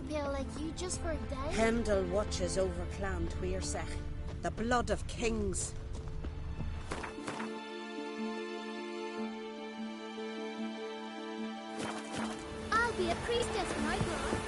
pale like you just for a day? Pendle watches over Clan Tweersech, the blood of kings. I'll be a priestess when I grow up.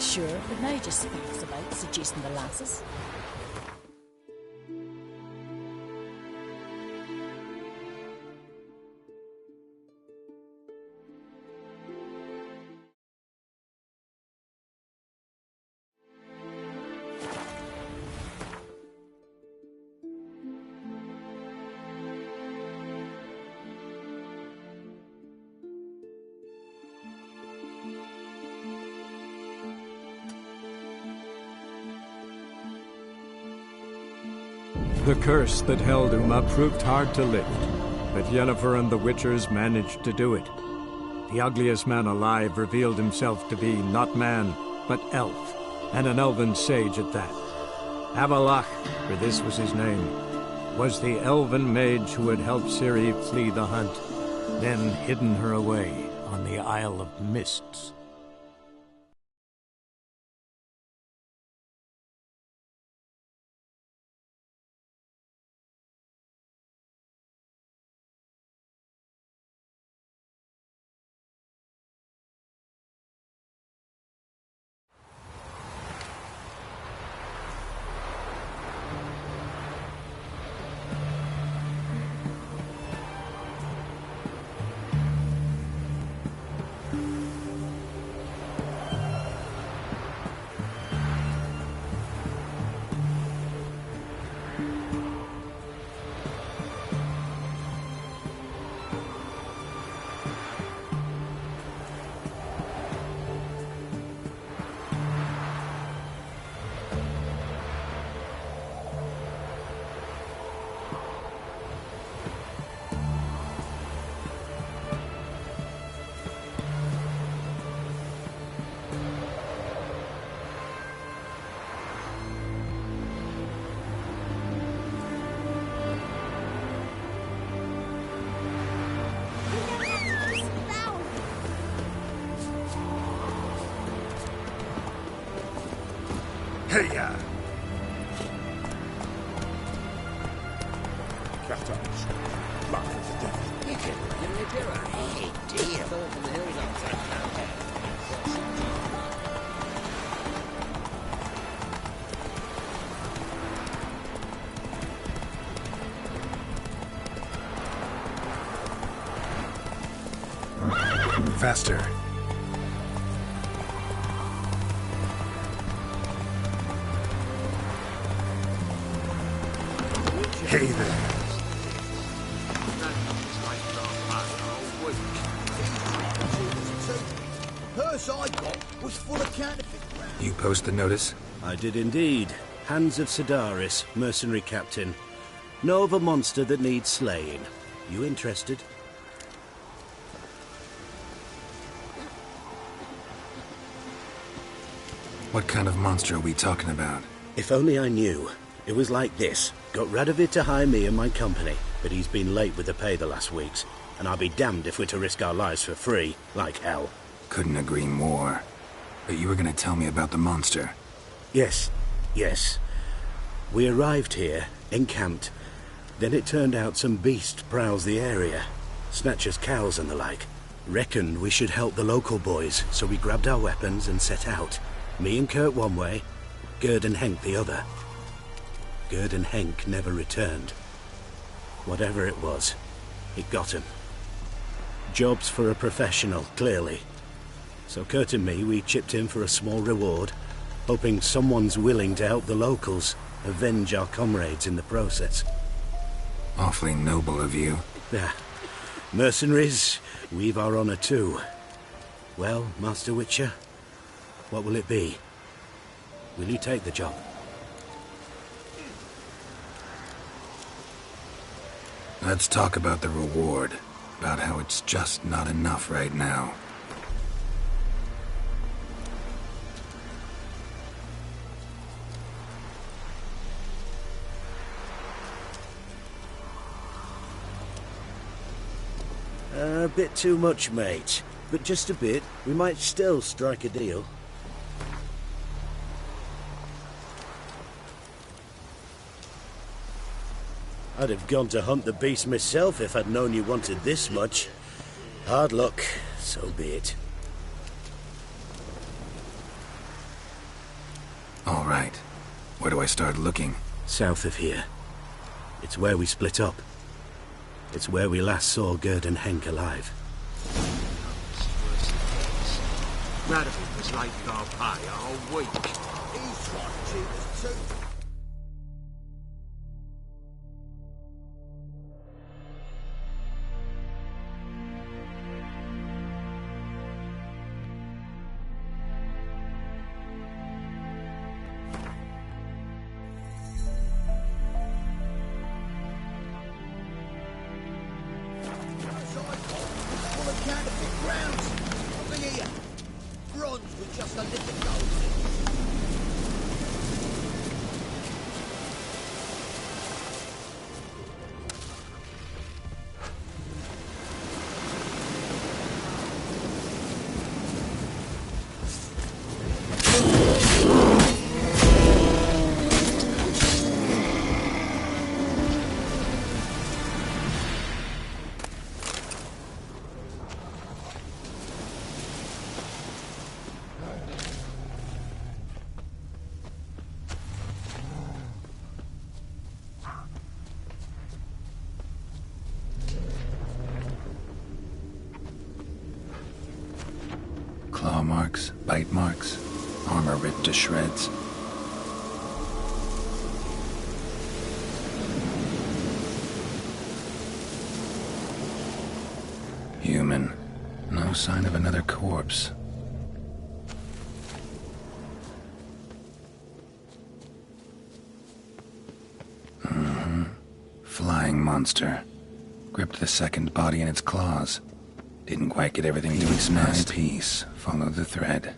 Sure, but now just speaks about seducing the lasses. The curse that held Uma proved hard to lift, but Yennefer and the Witchers managed to do it. The ugliest man alive revealed himself to be not man, but elf, and an elven sage at that. Avalach, for this was his name, was the elven mage who had helped Ciri flee the hunt, then hidden her away on the Isle of Mists. Hey-ya! Faster. Hey there. Purse I got was full of counterfeit rounds. You post the notice? I did indeed. Hands of Sedaris, mercenary captain. Know of a monster that needs slaying. You interested? What kind of monster are we talking about? If only I knew. It was like this. Got Radovid to hire me and my company, but he's been late with the pay the last weeks. And I'll be damned if we're to risk our lives for free, like hell. Couldn't agree more. But you were gonna tell me about the monster. Yes. We arrived here, encamped. Then it turned out some beast prowls the area. Snatchers cows and the like. Reckoned we should help the local boys, so we grabbed our weapons and set out. Me and Kurt one way, Gerd and Henk the other. Gerd and Henk never returned. Whatever it was, it got him. Jobs for a professional, clearly. So Kurt and me, we chipped in for a small reward, hoping someone's willing to help the locals, avenge our comrades in the process. Awfully noble of you. Yeah. Mercenaries, we've our honor too. Well, Master Witcher, what will it be? Will you take the job? Let's talk about the reward. About how it's just not enough right now. A bit too much, mate. But just a bit. We might still strike a deal. I'd have gone to hunt the beast myself if I'd known you wanted this much. Hard luck, so be it. All right. Where do I start looking? South of here. It's where we split up. It's where we last saw Gerd and Henk alive. Radovid was late with our pay a whole week. He's trying to cheat us too. Claw marks, bite marks, armor ripped to shreds. Human. No sign of another corpse. Flying monster. Gripped the second body in its claws. Didn't quite get everything to its nest. Piece. Follow the thread.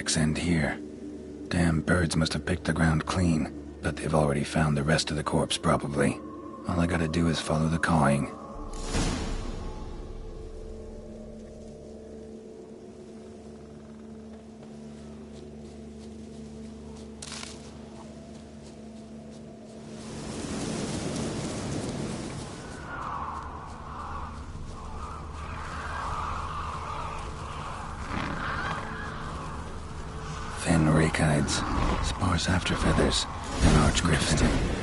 tracks end here. Damn birds must have picked the ground clean, but they've already found the rest of the corpse, probably. All I gotta do is follow the cawing. Thin rakides, sparse afterfeathers, and archgriffin.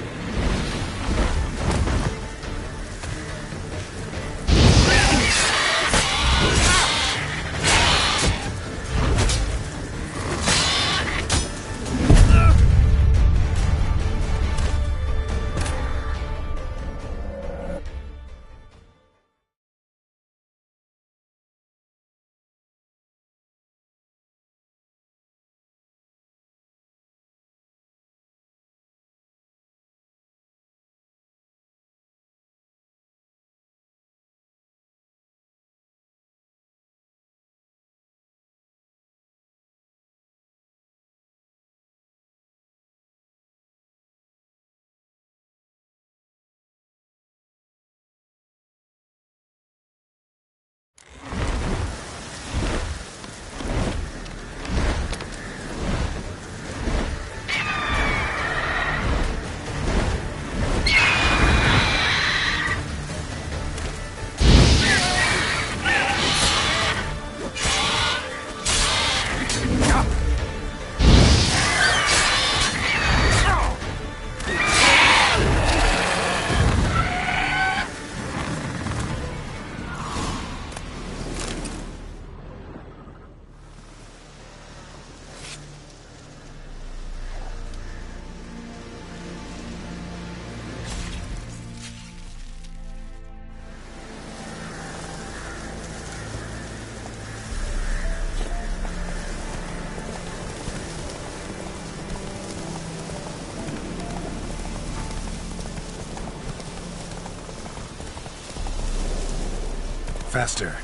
Faster.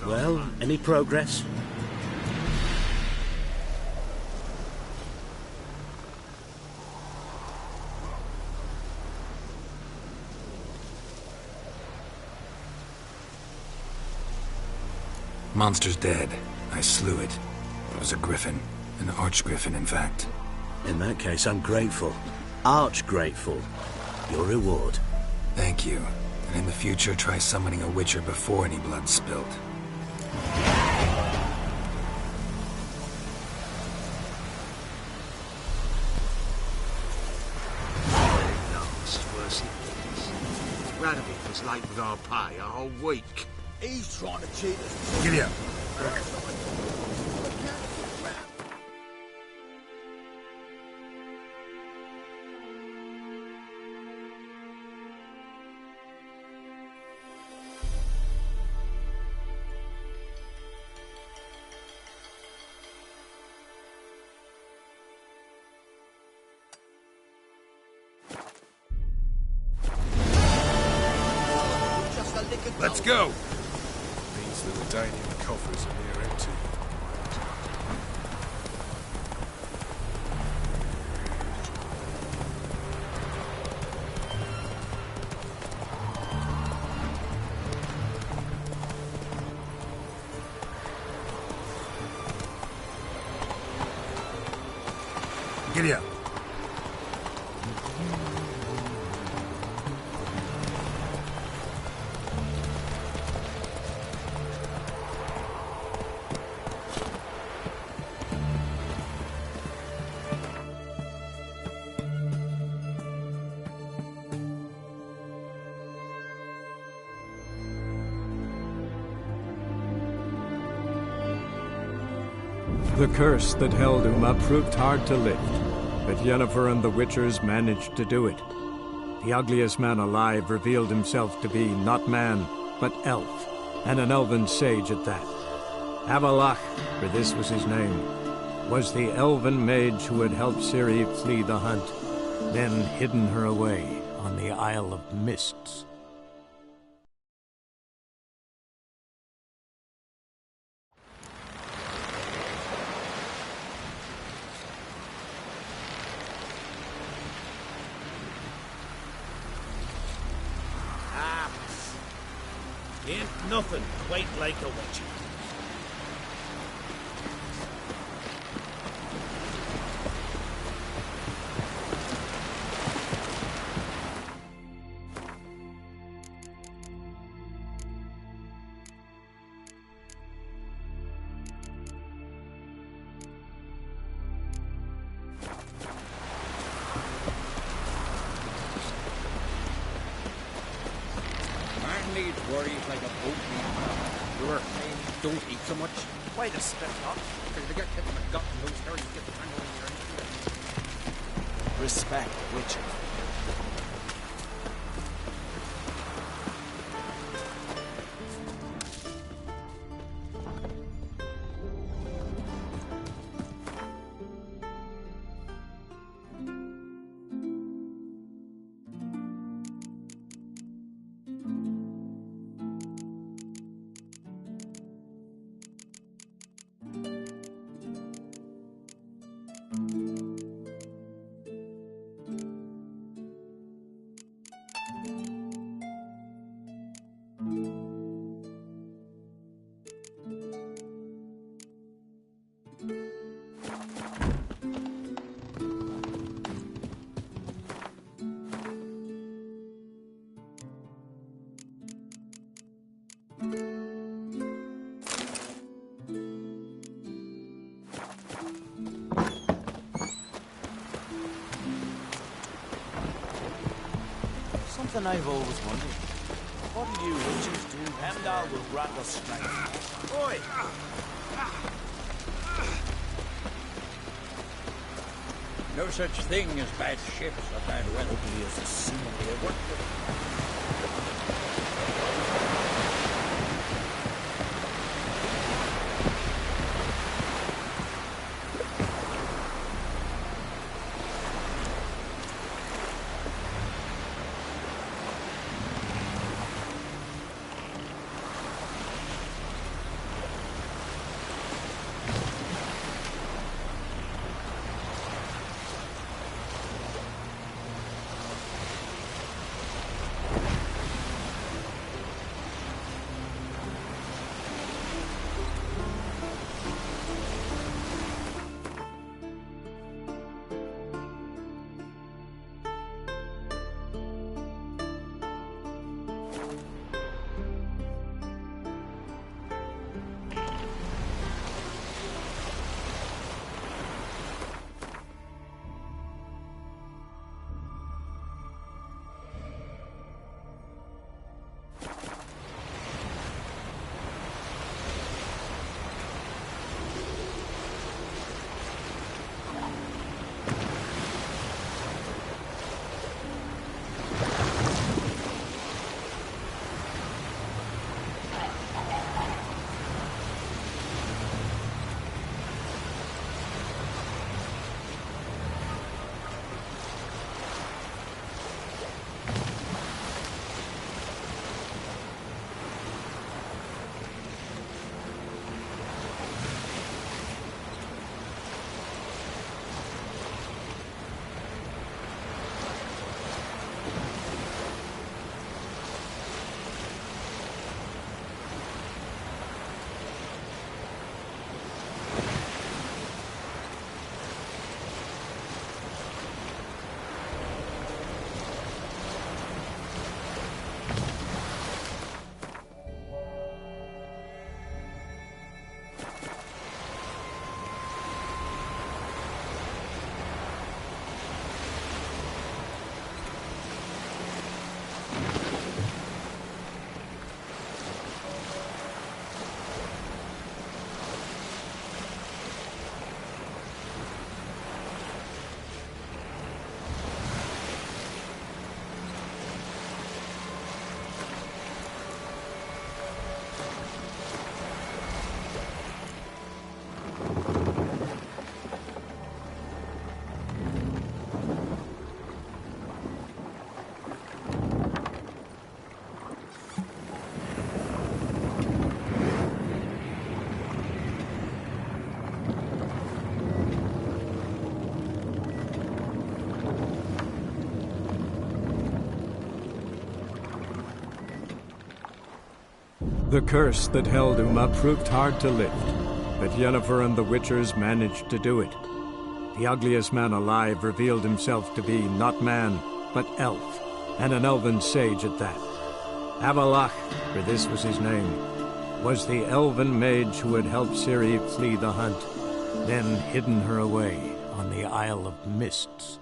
Well, any progress? Monster's dead. I slew it. It was a griffin. An archgriffin, in fact. In that case, I'm grateful. Arch grateful. Your reward. Thank you. And in the future, try summoning a witcher before any blood's spilled. Radovid was late with our pay a whole week. He's trying to cheat us. Giddy up. Let's go! Means the Redanian coffers are near empty. Giddy up. The curse that held Uma proved hard to lift, but Yennefer and the Witchers managed to do it. The ugliest man alive revealed himself to be not man, but elf, and an elven sage at that. Avalach, for this was his name, was the elven mage who had helped Ciri flee the hunt, then hidden her away on the Isle of Mists. Ain't nothing quite like a witch. Needs worries like a boat needs. You're saying don't eat so much. Why the spit up? Because they get hit in the gut and those hairs get the tangle in your. Respect, Witcher. Something I've always wondered. What do you witches do? Heimdall will grant us strength. Oi! No such thing as bad ships or bad weather. Ugly as a sea. They work with The curse that held Uma proved hard to lift, but Yennefer and the Witchers managed to do it. The ugliest man alive revealed himself to be not man, but elf, and an elven sage at that. Avalach, for this was his name, was the elven mage who had helped Ciri flee the hunt, then hidden her away on the Isle of Mists.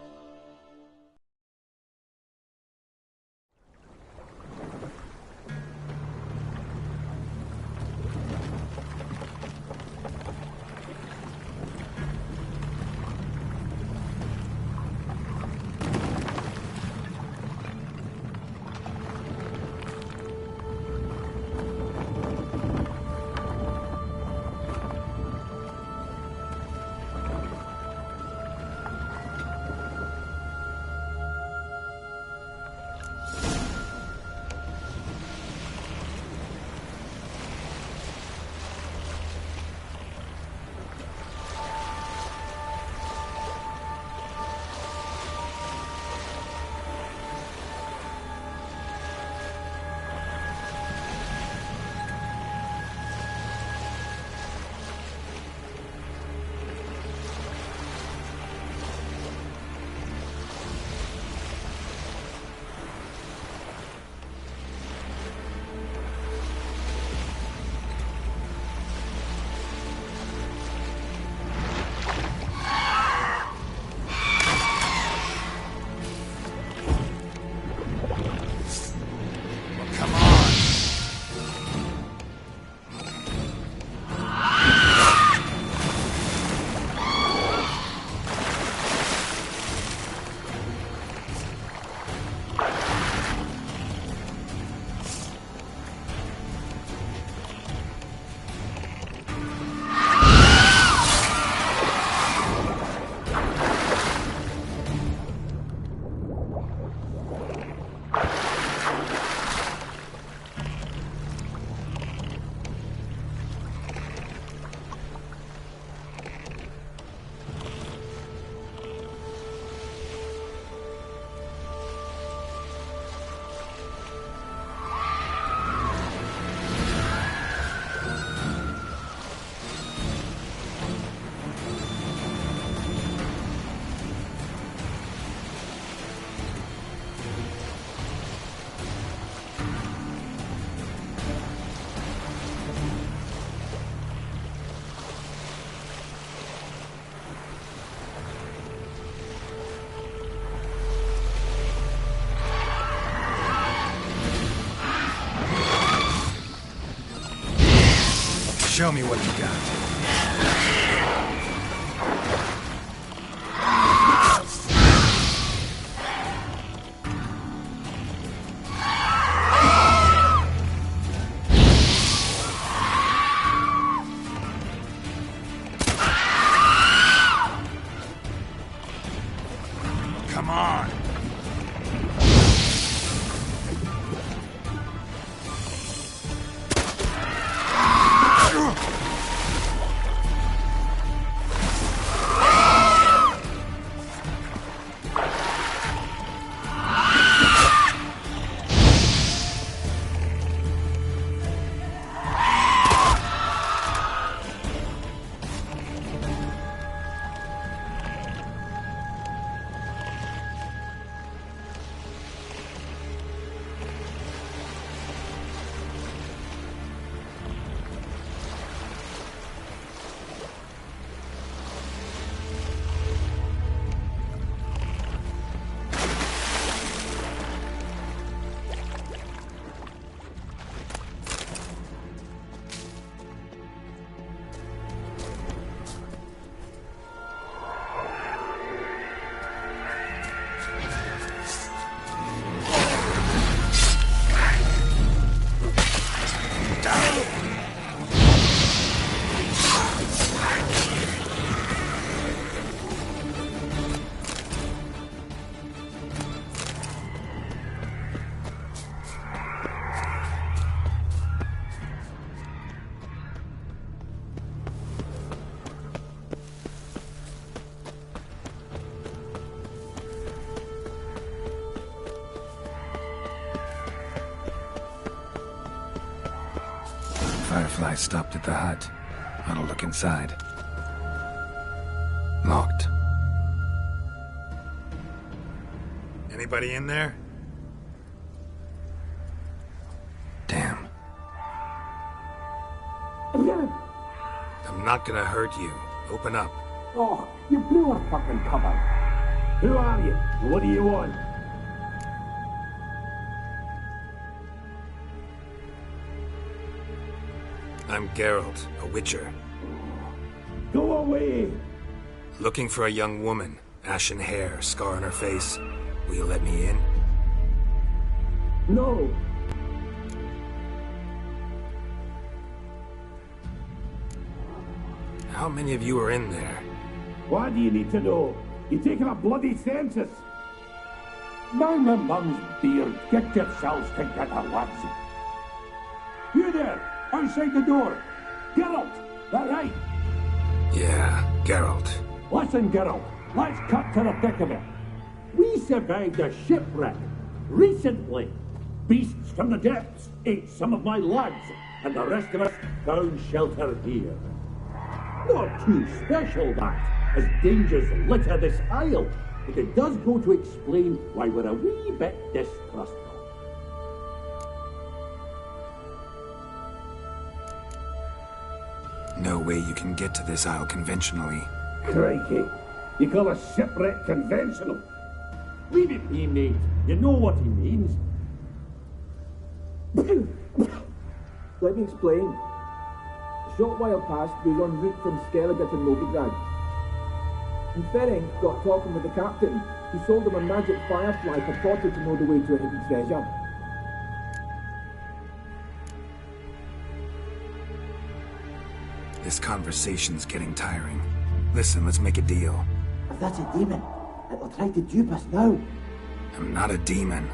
Show me what you got. Come on. Firefly stopped at the hut. I'll look inside. Locked. Anybody in there? Damn. I'm not gonna hurt you. Open up. Oh, you blew our fucking cover. Who are you? What do you want? I'm Geralt, a witcher. Go away! Looking for a young woman. Ashen hair, scar on her face. Will you let me in? No! How many of you are in there? Why do you need to know? You're taking a bloody census! Mind my mum's beard, get yourselves together, lads. You there, outside the door. Geralt, that right? Yeah, Geralt. Listen, Geralt, let's cut to the thick of it. We survived a shipwreck recently. Beasts from the depths ate some of my lads, and the rest of us found shelter here. Not too special, that, as dangers litter this isle, but it does go to explain why we're a wee bit distrustful. No way you can get to this isle conventionally. Crikey, you call a shipwreck conventional? Leave it be, mate. You know what he means. Let me explain. A short while past, we were en route from Skellige to Novigrad. And Ferenc got talking with the captain, who sold him a magic firefly purported to know the way to a hidden treasure. This conversation's getting tiring. Listen, let's make a deal. If that's a demon, it'll try to dupe us now. I'm not a demon.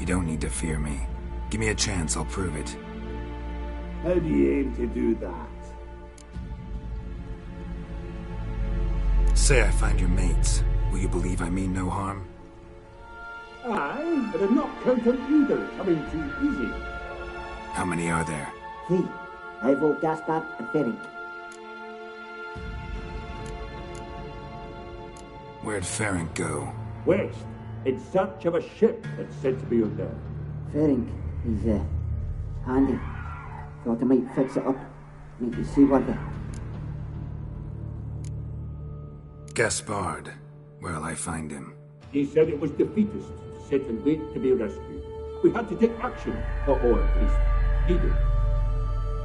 You don't need to fear me. Give me a chance, I'll prove it. How do you aim to do that? Say I find your mates. Will you believe I mean no harm? Aye, but I'm not counting either coming too easy. How many are there? 3. Ivo, Gaspard, and Ferenc. Where'd Ferenc go? West, in search of a ship that's said to be on there. Ferenc, he's handy. Thought I might fix it up, make it seaworthy. Gaspard. Where'll I find him? He said it was defeatist to sit and wait to be rescued. We had to take action, or at least he did.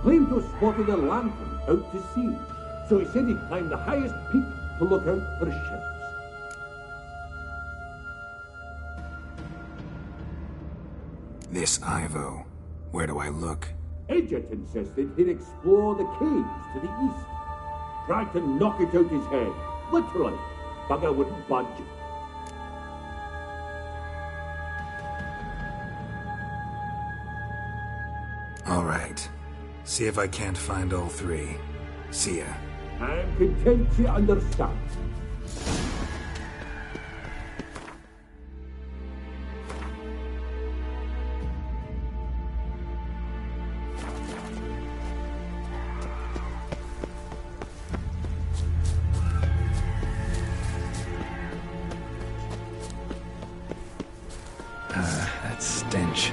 Claimed to have spotted a lantern out to sea, so he said he'd climb the highest peak to look out for ships. This Ivo. Where do I look? Edget insisted he'd explore the caves to the east. Tried to knock it out his head. Literally. Bugger wouldn't budge. All right. See if I can't find all 3. See ya. I'm content you understand. That stench.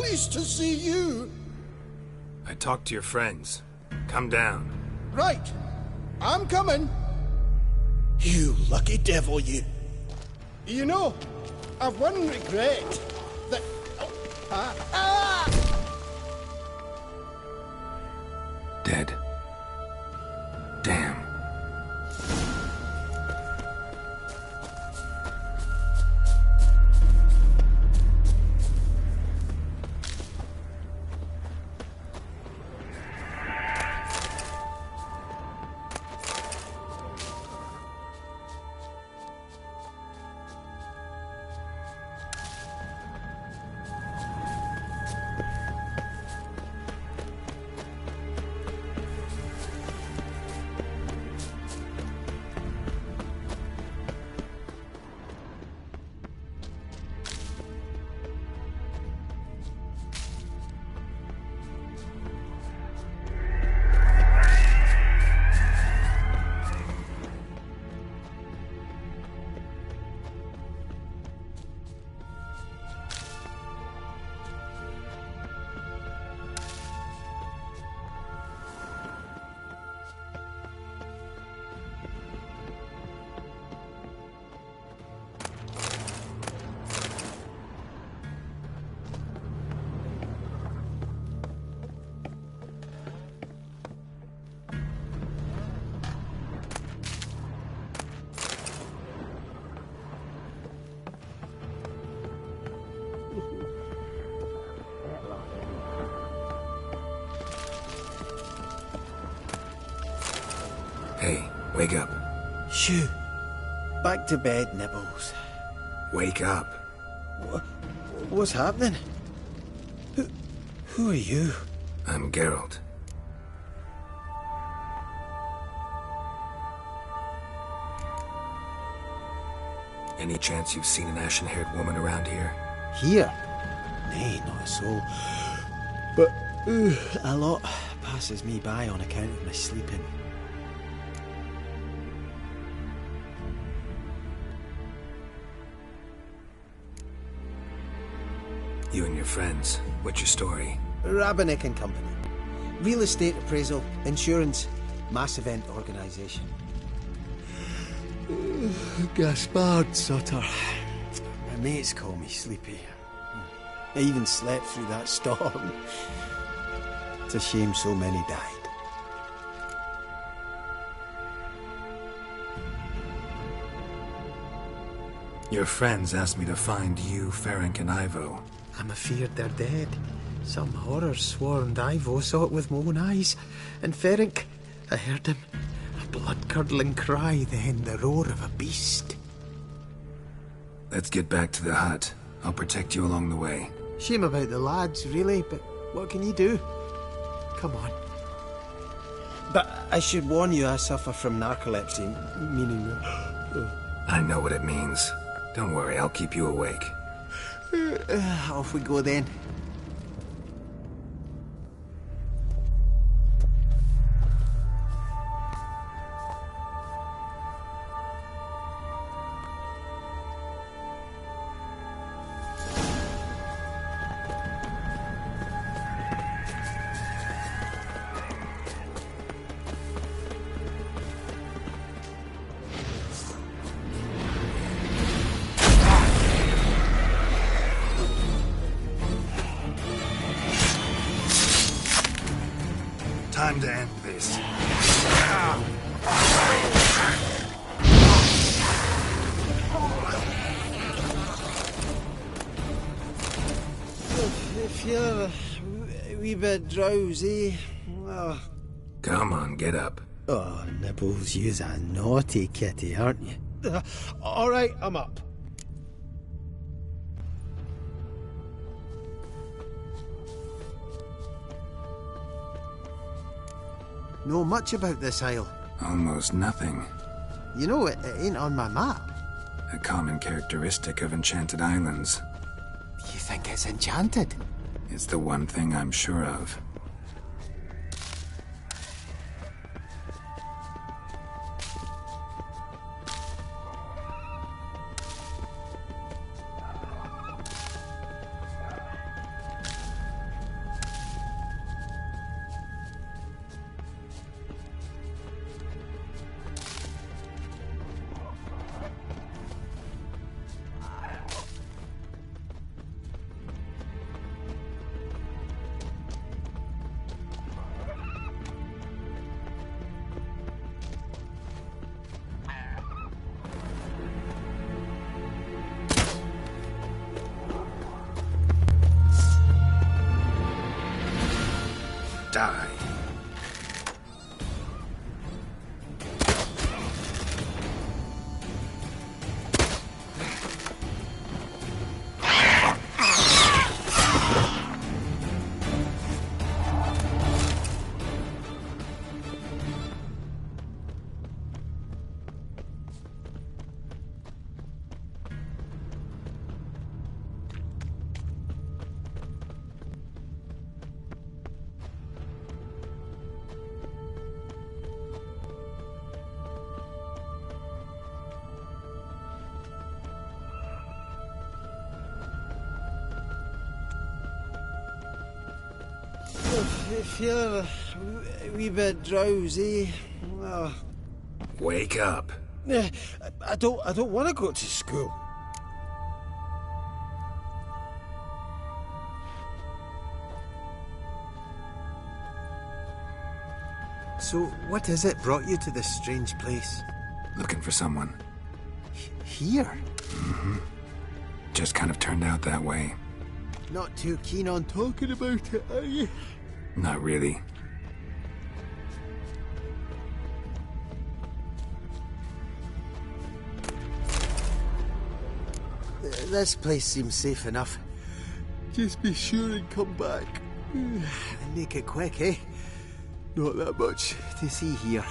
pleased to see you. I talked to your friends. Come down. Right. I'm coming. You lucky devil, you. You know, I've one regret. That... Dead. Damn. Hey, wake up. Shoo. Back to bed, Nibbles. Wake up. What's happening? Who are you? I'm Geralt. Any chance you've seen an ashen-haired woman around here? Here? Nay, not a soul. But a lot passes me by on account of my sleeping. You and your friends, what's your story? Rabbinick and Company. Real estate appraisal, insurance, mass event organisation. Gaspard Sutter. My mates call me Sleepy. I even slept through that storm. It's a shame so many died. Your friends asked me to find you, Ferenc, and Ivo. I'm afeard they're dead. Some horror swarmed Ivo, saw it with my own eyes. And Ferenc, I heard him. A blood-curdling cry, then the roar of a beast. Let's get back to the hut. I'll protect you along the way. Shame about the lads, really, but what can you do? Come on. But I should warn you, I suffer from narcolepsy, meaning... I know what it means. Don't worry, I'll keep you awake. Off we go then. Time to end this. If you're a wee bit drowsy... Oh. Come on, get up. Oh, Nibbles, you's a naughty kitty, aren't you? All right, I'm up. Know much about this isle? Almost nothing. You know, it ain't on my map. A common characteristic of enchanted islands. You think it's enchanted? It's the one thing I'm sure of. die. Feeling a wee bit drowsy. Wake up. I don't want to go to school. So, what is it brought you to this strange place? Looking for someone. Here? Mm-hmm. Just kind of turned out that way. Not too keen on talking about it, are you? Not really. This place seems safe enough. Just be sure and come back. And make it quick, eh? Not that much to see here.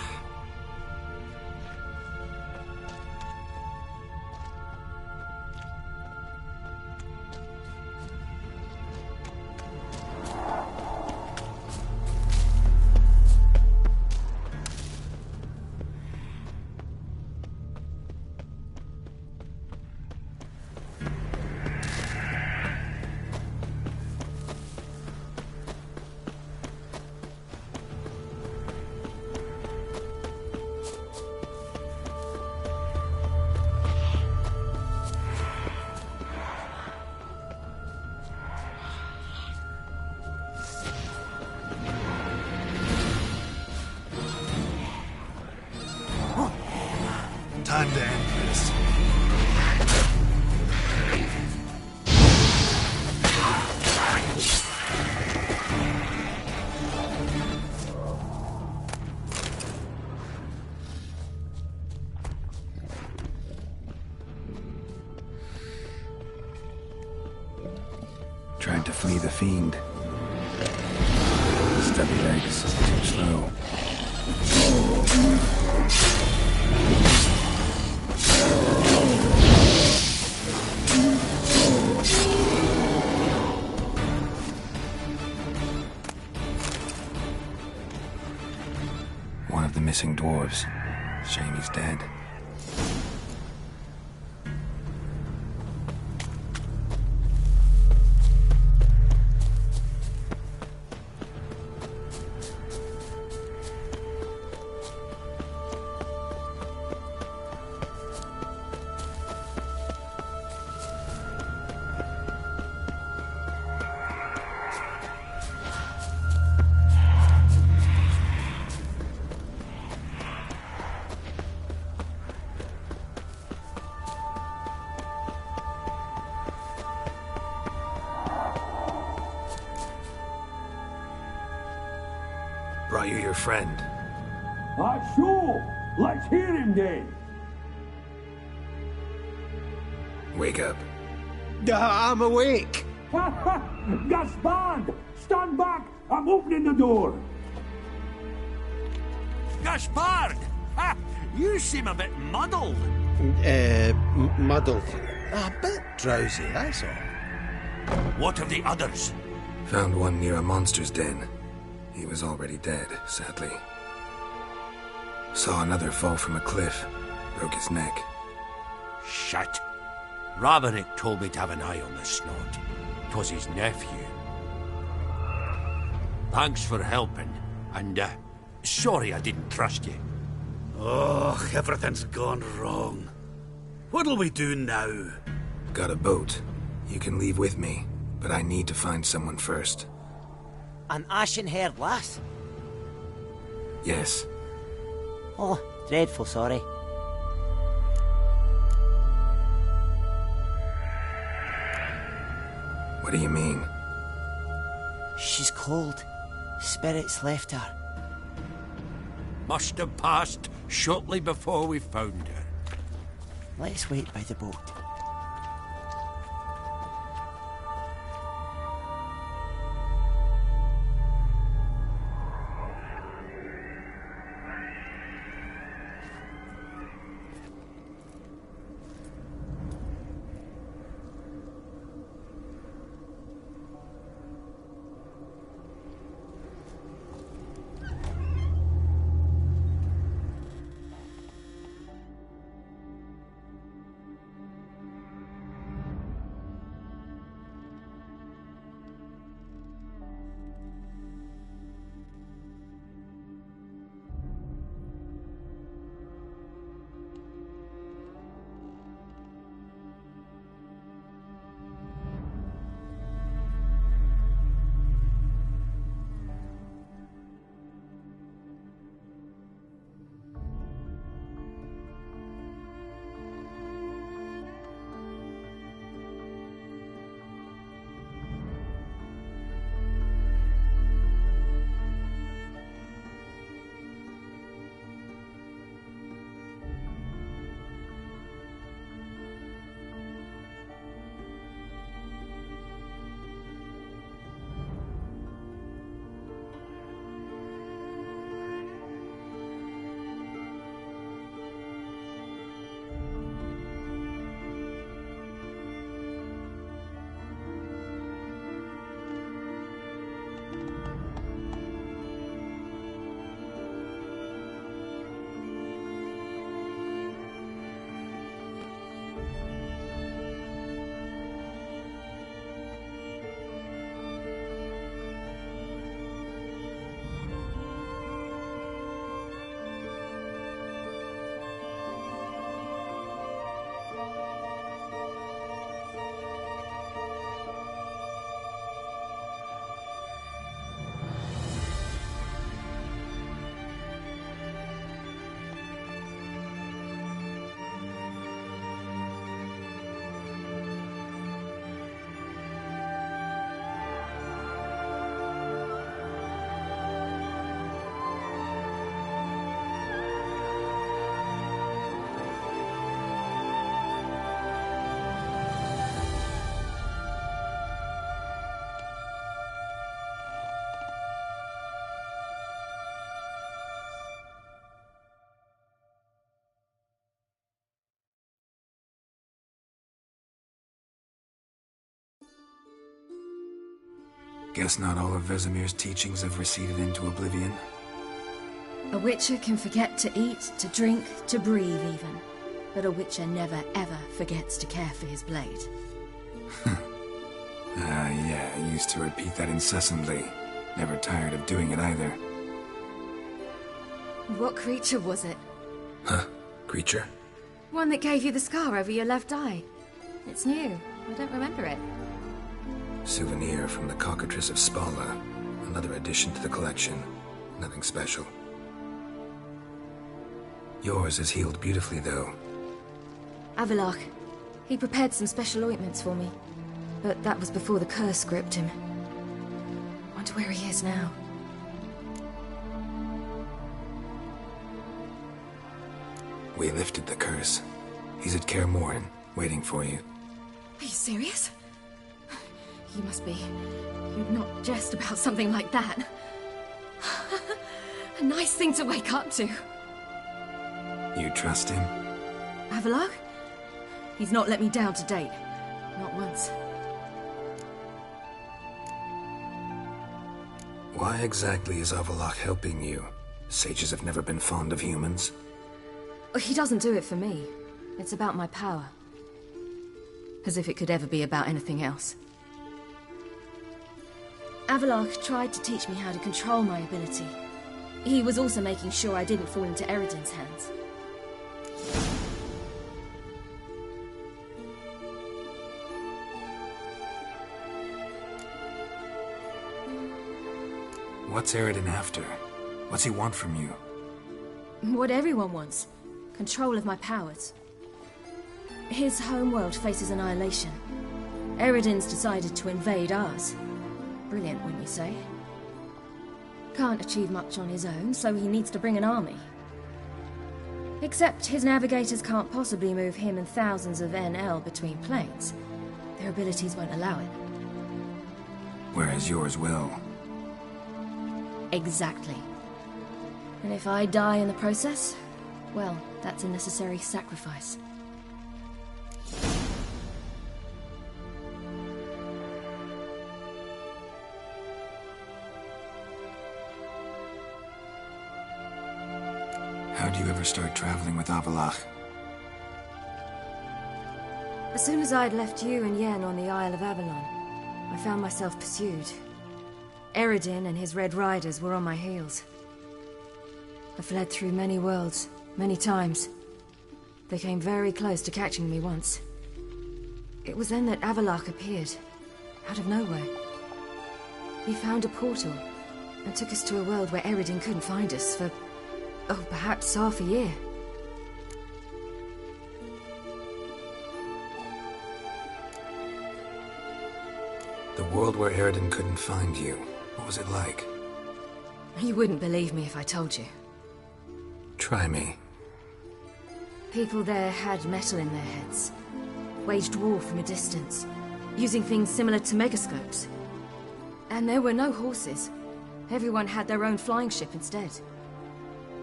Time to end this. Tried to flee the fiend. Stubby legs, too slow. One of the missing dwarves. Shame he's dead. Brought you your friend. Sure. Let's hear him then. Wake up. I'm awake. Gaspard! Stand back! I'm opening the door. Gaspard! Ha! You seem a bit muddled. Muddled. A bit drowsy, that's all. What of the others? Found one near a monster's den. He was already dead, sadly. Saw another fall from a cliff. Broke his neck. Shit. Roberick told me to have an eye on the snot. 'Twas his nephew. Thanks for helping, and sorry I didn't trust you. Oh, everything's gone wrong. What'll we do now? Got a boat. You can leave with me, but I need to find someone first. An ashen-haired lass? Yes. Oh, dreadful sorry. What do you mean? She's cold. Spirits left her. Must have passed shortly before we found her. Let's wait by the boat. Guess not all of Vesemir's teachings have receded into oblivion. A witcher can forget to eat, to drink, to breathe even. But a witcher never ever forgets to care for his blade. Yeah, I used to repeat that incessantly. Never tired of doing it either. What creature was it? Huh? Creature? One that gave you the scar over your left eye. It's new. I don't remember it. Souvenir from the Cockatrice of Spala. Another addition to the collection. Nothing special. Yours is healed beautifully, though. Avalach. He prepared some special ointments for me. But that was before the curse gripped him. Wonder where he is now. We lifted the curse. He's at Kaer Morhen, waiting for you. Are you serious? You must be. You'd not jest about something like that. A nice thing to wake up to. You trust him? Avalach? He's not let me down to date. Not once. Why exactly is Avalach helping you? Sages have never been fond of humans. He doesn't do it for me. It's about my power. As if it could ever be about anything else. Avalach tried to teach me how to control my ability. He was also making sure I didn't fall into Eridan's hands. What's Eridan after? What's he want from you? What everyone wants. Control of my powers. His homeworld faces annihilation. Eridan's decided to invade ours. Brilliant, wouldn't you say? Can't achieve much on his own, so he needs to bring an army. Except his navigators can't possibly move him and thousands of NL between planes. Their abilities won't allow it. Whereas yours will. Exactly. And if I die in the process, well, that's a necessary sacrifice. How'd you ever start traveling with Avallac'h? As soon as I'd left you and Yen on the Isle of Avalon, I found myself pursued. Eredin and his Red Riders were on my heels. I fled through many worlds, many times. They came very close to catching me once. It was then that Avallac'h appeared, out of nowhere. He found a portal, and took us to a world where Eredin couldn't find us for, oh, perhaps half a year. The world where Eredin couldn't find you. What was it like? You wouldn't believe me if I told you. Try me. People there had metal in their heads. Waged war from a distance, using things similar to megascopes. And there were no horses. Everyone had their own flying ship instead.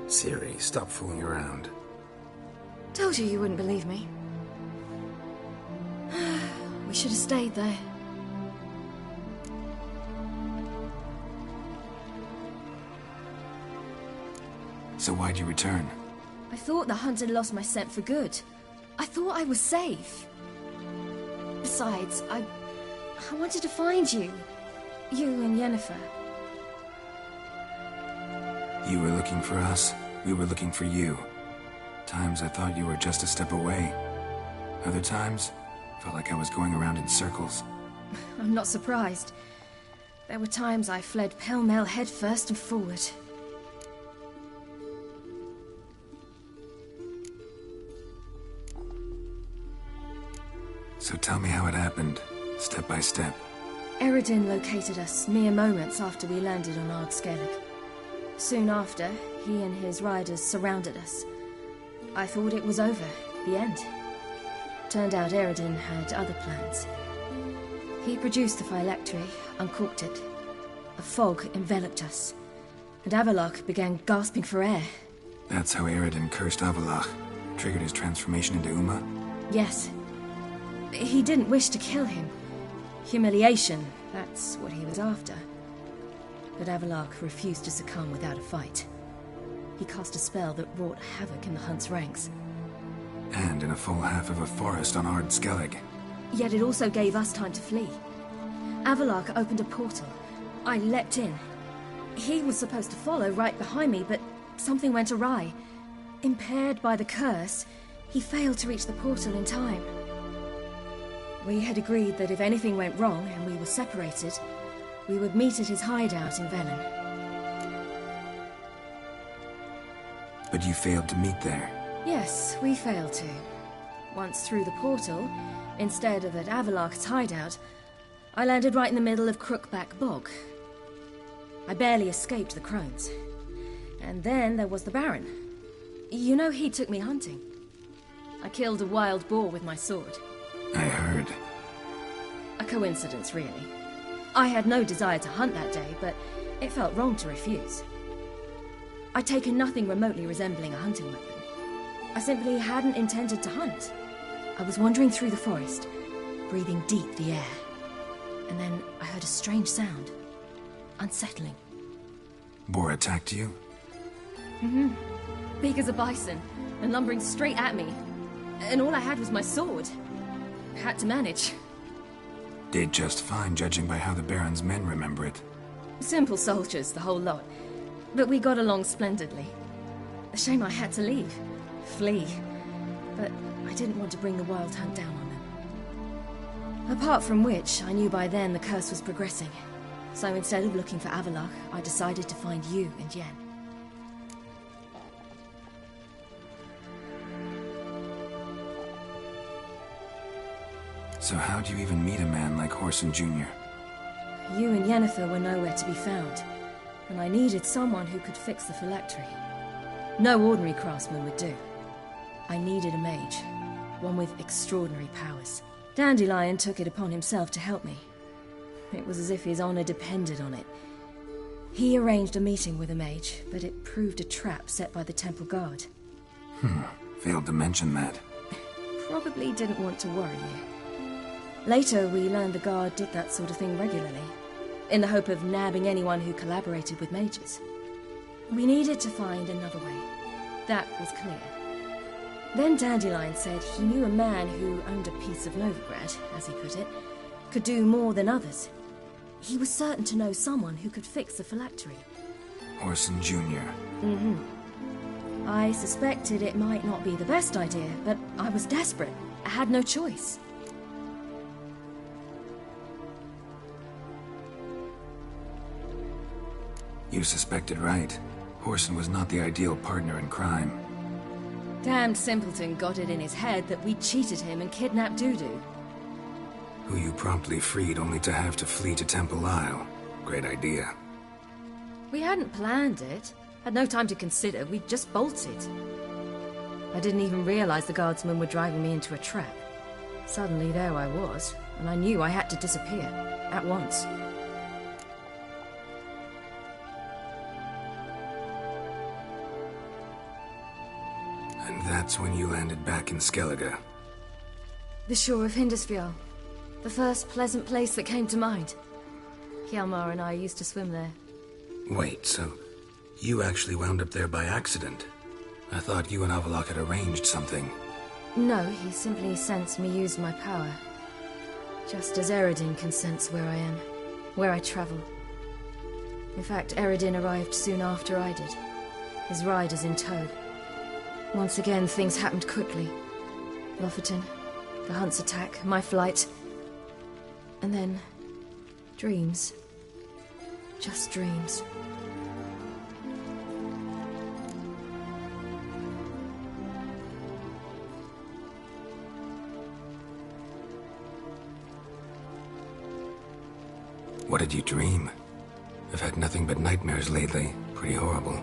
Siri, stop fooling around. Told you you wouldn't believe me. We should have stayed there. So why'd you return? I thought the hunt had lost my scent for good. I thought I was safe. Besides, I wanted to find you. You and Yennefer. You were looking for us, we were looking for you. Times I thought you were just a step away. Other times, felt like I was going around in circles. I'm not surprised. There were times I fled pell-mell headfirst and forward. So tell me how it happened, step by step. Eredin located us mere moments after we landed on Ard Skellig. Soon after, he and his riders surrounded us. I thought it was over, the end. Turned out Eredin had other plans. He produced the phylactery, uncorked it. A fog enveloped us, and Avallac'h began gasping for air. That's how Eredin cursed Avallac'h, triggered his transformation into Uma? Yes. He didn't wish to kill him. Humiliation, that's what he was after. But Avallac'h refused to succumb without a fight. He cast a spell that wrought havoc in the Hunt's ranks. And in a full half of a forest on Ard Skellig. Yet it also gave us time to flee. Avallac'h opened a portal. I leapt in. He was supposed to follow right behind me, but something went awry. Impaired by the curse, he failed to reach the portal in time. We had agreed that if anything went wrong and we were separated, we would meet at his hideout in Velen. But you failed to meet there. Yes, we failed to. Once through the portal, instead of at Avallac'h's hideout, I landed right in the middle of Crookback Bog. I barely escaped the crones. And then there was the Baron. You know, he took me hunting. I killed a wild boar with my sword. I heard. A coincidence, really. I had no desire to hunt that day, but it felt wrong to refuse. I'd taken nothing remotely resembling a hunting weapon. I simply hadn't intended to hunt. I was wandering through the forest, breathing deep the air. And then I heard a strange sound. Unsettling. Boar attacked you? Mm-hmm. Big as a bison, and lumbering straight at me. And all I had was my sword. Had to manage. Did just fine, judging by how the Baron's men remember it. Simple soldiers, the whole lot. But we got along splendidly. A shame I had to leave. Flee. But I didn't want to bring the Wild Hunt down on them. Apart from which, I knew by then the curse was progressing. So instead of looking for Avallac'h, I decided to find you and Yen. So how'd you even meet a man like Whoreson Jr.? You and Yennefer were nowhere to be found. and I needed someone who could fix the phylactery. No ordinary craftsman would do. I needed a mage, one with extraordinary powers. Dandelion took it upon himself to help me. It was as if his honor depended on it. He arranged a meeting with a mage, but it proved a trap set by the temple guard. Failed to mention that. Probably didn't want to worry you. Later, we learned the guard did that sort of thing regularly, in the hope of nabbing anyone who collaborated with mages. We needed to find another way. That was clear. Then Dandelion said he knew a man who owned a piece of Novigrad, as he put it, could do more than others. He was certain to know someone who could fix the phylactery. Orson Jr. I suspected it might not be the best idea, but I was desperate. I had no choice. You suspected right. Orson was not the ideal partner in crime. Damned simpleton got it in his head that we cheated him and kidnapped Dudu. Who you promptly freed only to have to flee to Temple Isle. Great idea. We hadn't planned it. Had no time to consider. We just bolted. I didn't even realize the guardsmen were driving me into a trap. Suddenly there I was, and I knew I had to disappear. At once. And that's when you landed back in Skellige. The shore of Hindisfjall. The first pleasant place that came to mind. Hjalmar and I used to swim there. Wait, so you actually wound up there by accident? I thought you and Avalok had arranged something. No, he simply sensed me use my power. Just as Eredin can sense where I am, where I travel. In fact, Eredin arrived soon after I did, his riders in tow. Once again, things happened quickly. Lofoten, the hunt's attack, my flight. And then, dreams. Just dreams. What did you dream? I've had nothing but nightmares lately. Pretty horrible.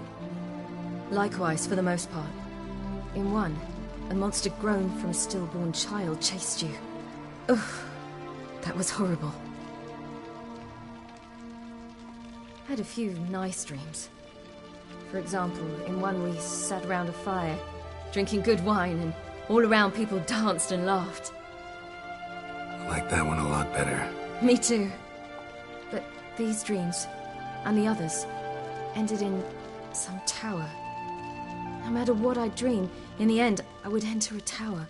Likewise, for the most part. In one, a monster grown from a stillborn child chased you. Ugh, that was horrible. I had a few nice dreams. For example, in one we sat around a fire, drinking good wine, and all around people danced and laughed. I like that one a lot better. Me too. But these dreams, and the others, ended in some tower. No matter what I dreamed, in the end, I would enter a tower.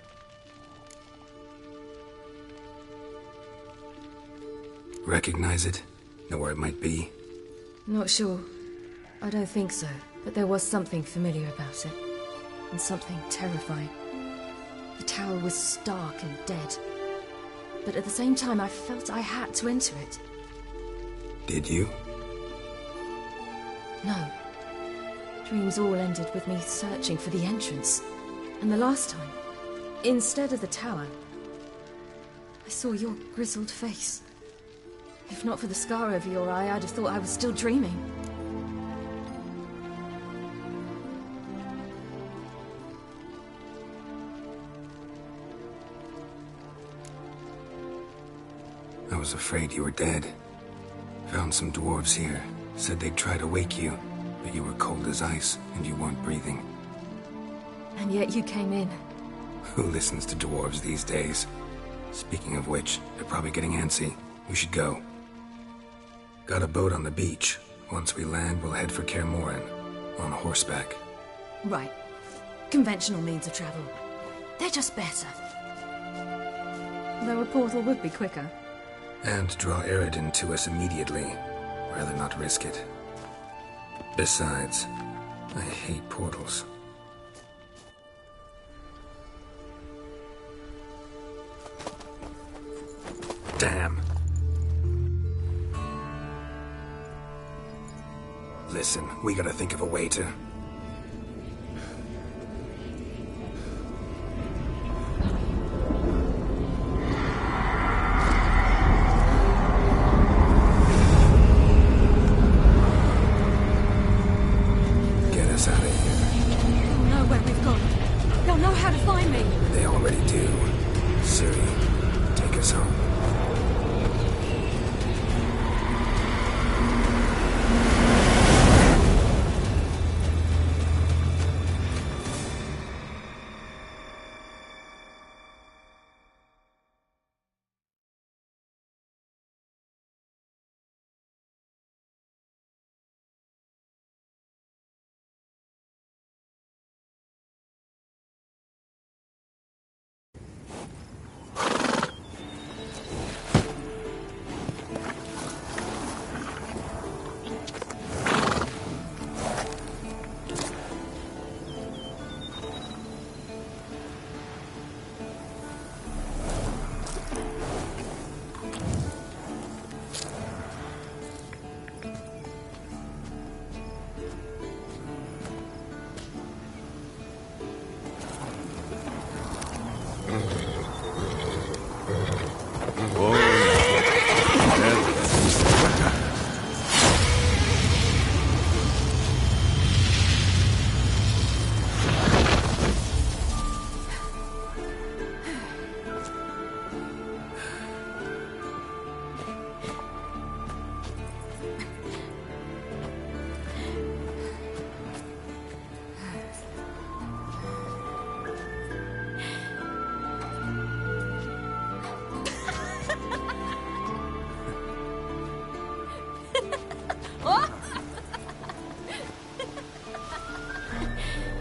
Recognize it? Know where it might be? Not sure. I don't think so, but there was something familiar about it. And something terrifying. The tower was stark and dead. But at the same time, I felt I had to enter it. Did you? No. Dreams all ended with me searching for the entrance. And the last time, instead of the tower, I saw your grizzled face. If not for the scar over your eye, I'd have thought I was still dreaming. I was afraid you were dead. Found some dwarves here. Said they'd try to wake you, but you were cold as ice and you weren't breathing. And yet you came in. Who listens to dwarves these days? Speaking of which, they're probably getting antsy. We should go. Got a boat on the beach. Once we land, we'll head for Kaer Morhen, on horseback. Right. Conventional means of travel. They're just better. Though a portal would be quicker. And draw Eredin to us immediately. Rather not risk it. Besides, I hate portals. Damn. Listen, we gotta think of a way to...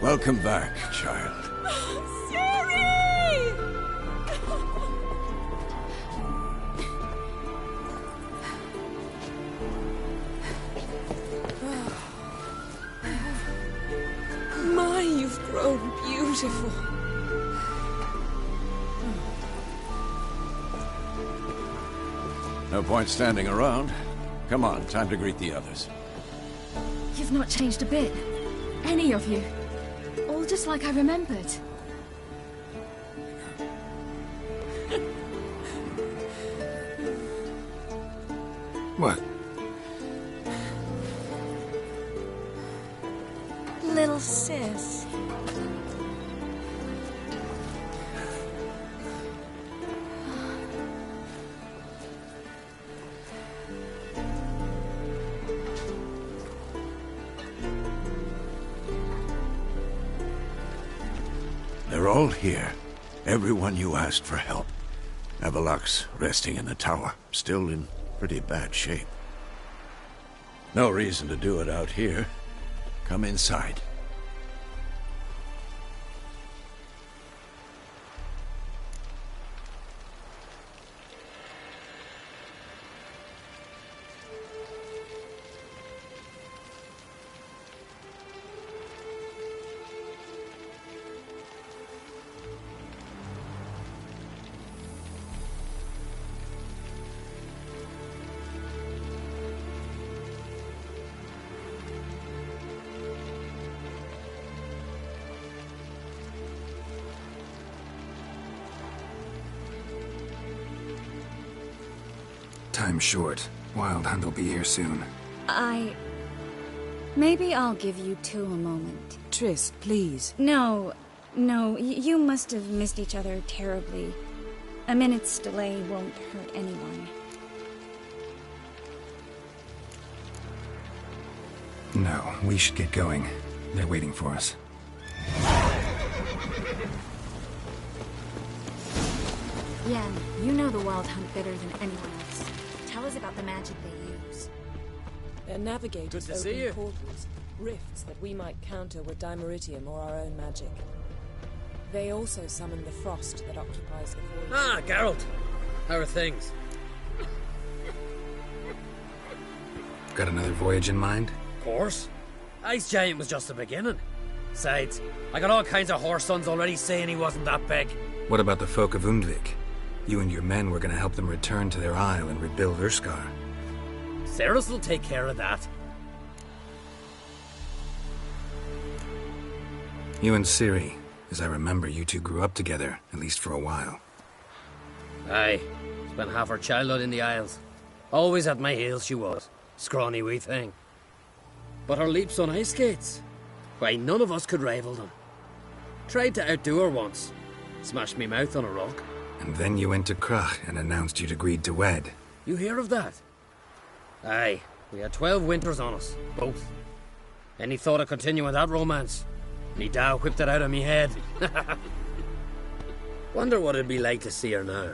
Welcome back, child. My, you've grown beautiful. No point standing around. Come on, time to greet the others. You've not changed a bit. Any of you. All just like I remembered. What? Little sis. They're all here. Everyone you asked for help. Avalok's resting in the tower, still in pretty bad shape. No reason to do it out here. Come inside. Time's short. Wild Hunt will be here soon. Maybe I'll give you two a moment. Triss, please. No, you must have missed each other terribly. A minute's delay won't hurt anyone. No, we should get going. They're waiting for us. Yen, you know the Wild Hunt better than anyone else. Tell us about the magic they use. Their navigators Good to see open you. portals, rifts that we might counter with dimeritium or our own magic. They also summon the frost that occupies the void. Ah, Geralt. How are things? Got another voyage in mind? Of course. Ice Giant was just the beginning. Besides, I got all kinds of horse sons already saying he wasn't that big. What about the folk of Undvik? You and your men were gonna help them return to their isle and rebuild Urskar. Ceres will take care of that. You and Ciri, as I remember, you two grew up together, at least for a while. Aye. Spent half her childhood in the Isles. Always at my heels she was. Scrawny wee thing. But her leaps on ice skates? Why, none of us could rival them. Tried to outdo her once. Smashed me mouth on a rock. And then you went to Krach and announced you'd agreed to wed. You hear of that? Aye. We had 12 winters on us. Both. Any thought of continuing that romance? Me Dow whipped it out of me head. Wonder what it'd be like to see her now.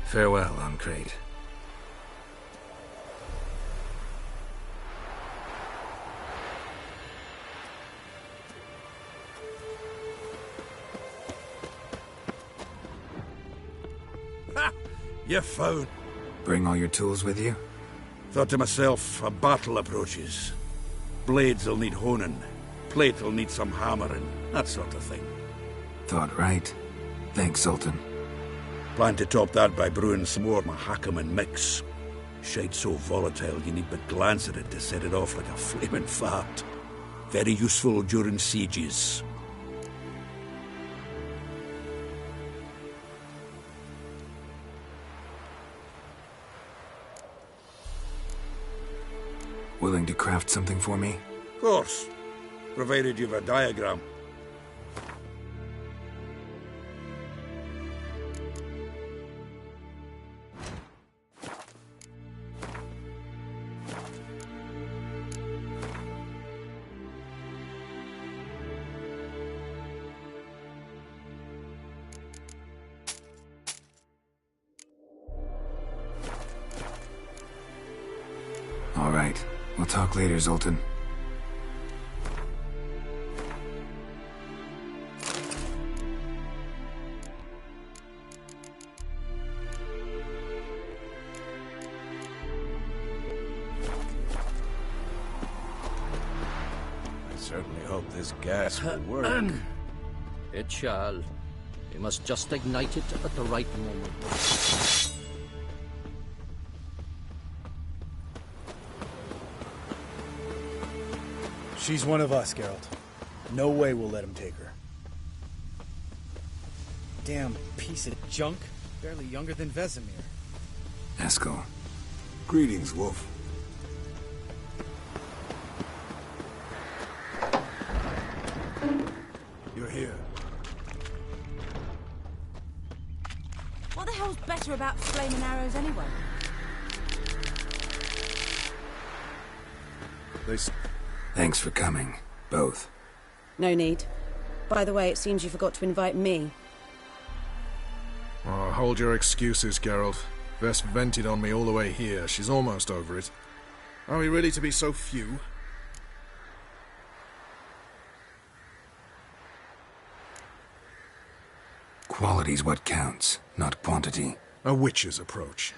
Farewell, Ancrate. Ha! You found. Bring all your tools with you? Thought to myself, a battle approaches. Blades'll need honing. Plate'll need some hammering. That sort of thing. Thought right. Thanks, Sultan. Plan to top that by brewing some more Mahakaman mix. Shade so volatile you need but glance at it to set it off like a flaming fart. Very useful during sieges. Willing to craft something for me? Of course, provided you've a diagram. All right. We'll talk later, Zoltan. I certainly hope this gas will work. It shall. We must just ignite it at the right moment. She's one of us, Geralt. No way we'll let him take her. Damn piece of junk. Barely younger than Vesemir. Eskel. Greetings, Wolf. You're here. What the hell's better about flaming arrows anyway? Thanks for coming, both. No need. By the way, it seems you forgot to invite me. Oh, hold your excuses, Geralt. Vest vented on me all the way here. She's almost over it. Are we really to be so few? Quality's what counts, not quantity. A witch's approach.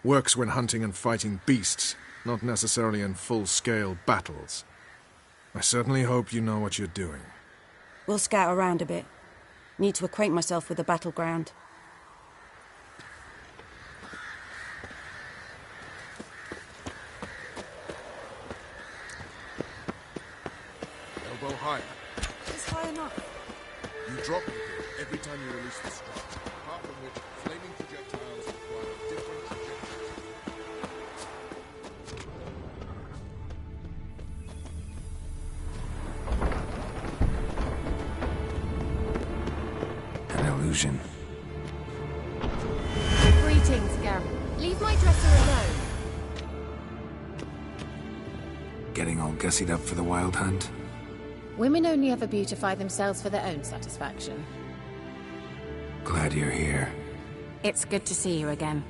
Works when hunting and fighting beasts, not necessarily in full-scale battles. I certainly hope you know what you're doing. We'll scout around a bit. Need to acquaint myself with the battleground. Elbow higher. It's high enough. You drop it every time you release the strike, apart from which flaming projectiles require a different trajectory. An illusion. Greetings, Gareth. Leave my dresser alone. Getting all gussied up for the wild hunt? Women only ever beautify themselves for their own satisfaction. Glad you're here. It's good to see you again.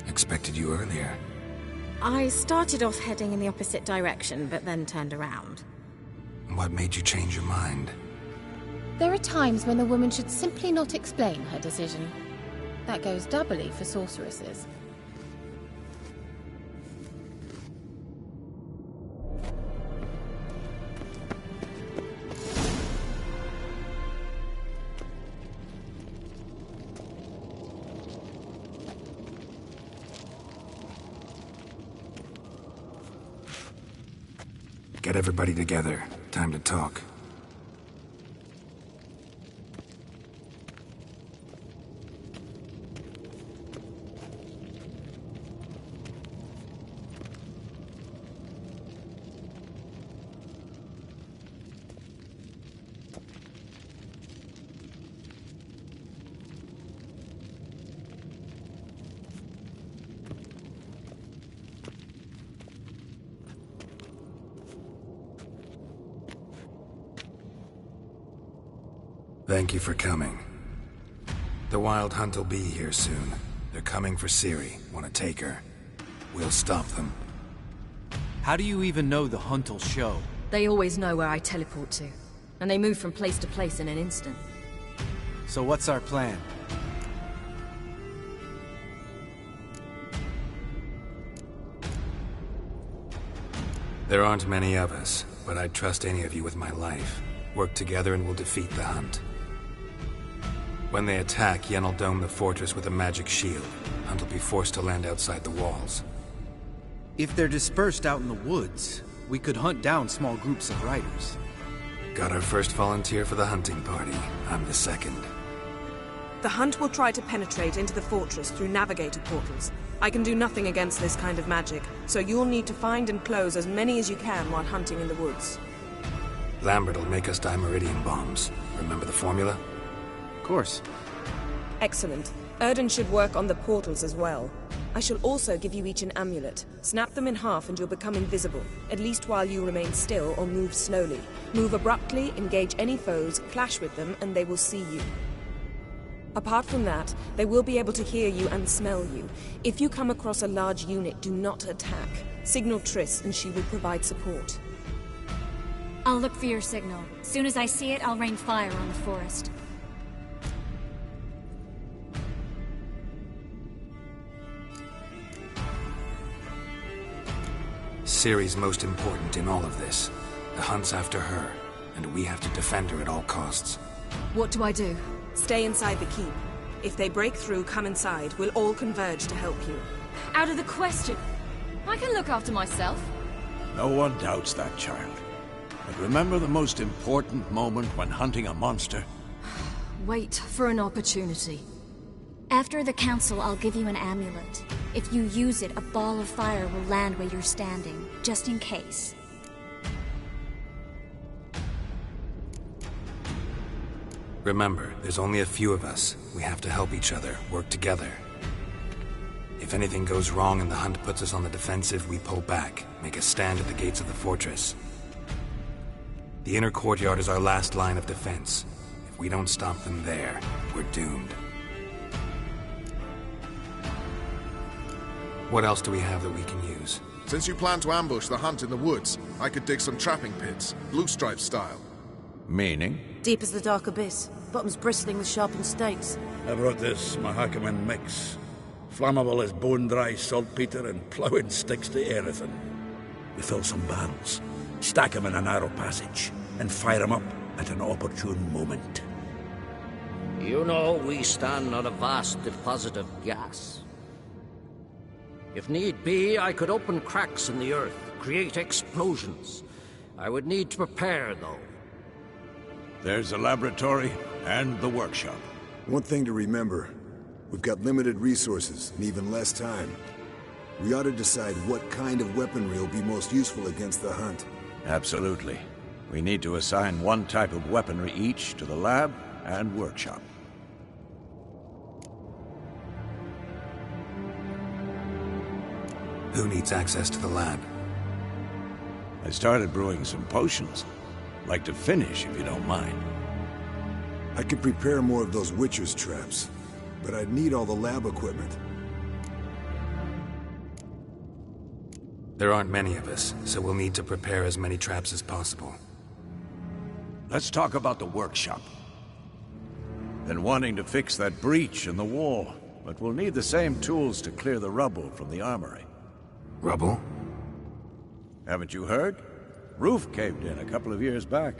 Expected you earlier. I started off heading in the opposite direction, but then turned around. What made you change your mind? There are times when a woman should simply not explain her decision. That goes doubly for sorceresses. Get everybody together. Time to talk. Thank you for coming. The Wild Hunt will be here soon. They're coming for Ciri. Want to take her. We'll stop them. How do you even know the hunt will show? They always know where I teleport to, and they move from place to place in an instant. So what's our plan? There aren't many of us. but I'd trust any of you with my life. Work together and we'll defeat the Hunt. When they attack, Yen will dome the fortress with a magic shield. Hunt will be forced to land outside the walls. If they're dispersed out in the woods, we could hunt down small groups of riders. Got our first volunteer for the hunting party. I'm the second. The Hunt will try to penetrate into the fortress through navigator portals. I can do nothing against this kind of magic, so you'll need to find and close as many as you can while hunting in the woods. Lambert will make us dimeridium bombs. Remember the formula? Of course. Excellent. Erden should work on the portals as well. I shall also give you each an amulet. Snap them in half and you'll become invisible, at least while you remain still or move slowly. Move abruptly, engage any foes, clash with them, and they will see you. Apart from that, they will be able to hear you and smell you. If you come across a large unit, do not attack. Signal Triss and she will provide support. I'll look for your signal. Soon as I see it, I'll rain fire on the forest. Ciri's most important in all of this. The Hunt's after her, and we have to defend her at all costs. What do I do? Stay inside the keep. If they break through, come inside. We'll all converge to help you. Out of the question. I can look after myself. No one doubts that, child. But remember the most important moment when hunting a monster? Wait for an opportunity. After the council, I'll give you an amulet. If you use it, a ball of fire will land where you're standing, just in case. Remember, there's only a few of us. We have to help each other, work together. If anything goes wrong and the Hunt puts us on the defensive, we pull back, make a stand at the gates of the fortress. The inner courtyard is our last line of defense. If we don't stop them there, we're doomed. What else do we have that we can use? Since you plan to ambush the Hunt in the woods, I could dig some trapping pits, blue stripe style. Meaning? Deep as the dark abyss, bottoms bristling with sharpened stakes. I brought this Mahakaman mix. Flammable as bone-dry saltpeter and ploughing sticks to anything. We fill some barrels, stack them in a narrow passage, and fire them up at an opportune moment. You know, we stand on a vast deposit of gas. If need be, I could open cracks in the earth, create explosions. I would need to prepare, though. There's the laboratory and the workshop. One thing to remember, we've got limited resources and even less time. We ought to decide what kind of weaponry will be most useful against the Hunt. Absolutely. We need to assign one type of weaponry each to the lab and workshop. Who needs access to the lab? I started brewing some potions. Like to finish, if you don't mind. I could prepare more of those Witcher's traps, but I'd need all the lab equipment. There aren't many of us, so we'll need to prepare as many traps as possible. Let's talk about the workshop. Been wanting to fix that breach in the wall, but we'll need the same tools to clear the rubble from the armory. Rubble? Haven't you heard? Roof caved in a couple of years back.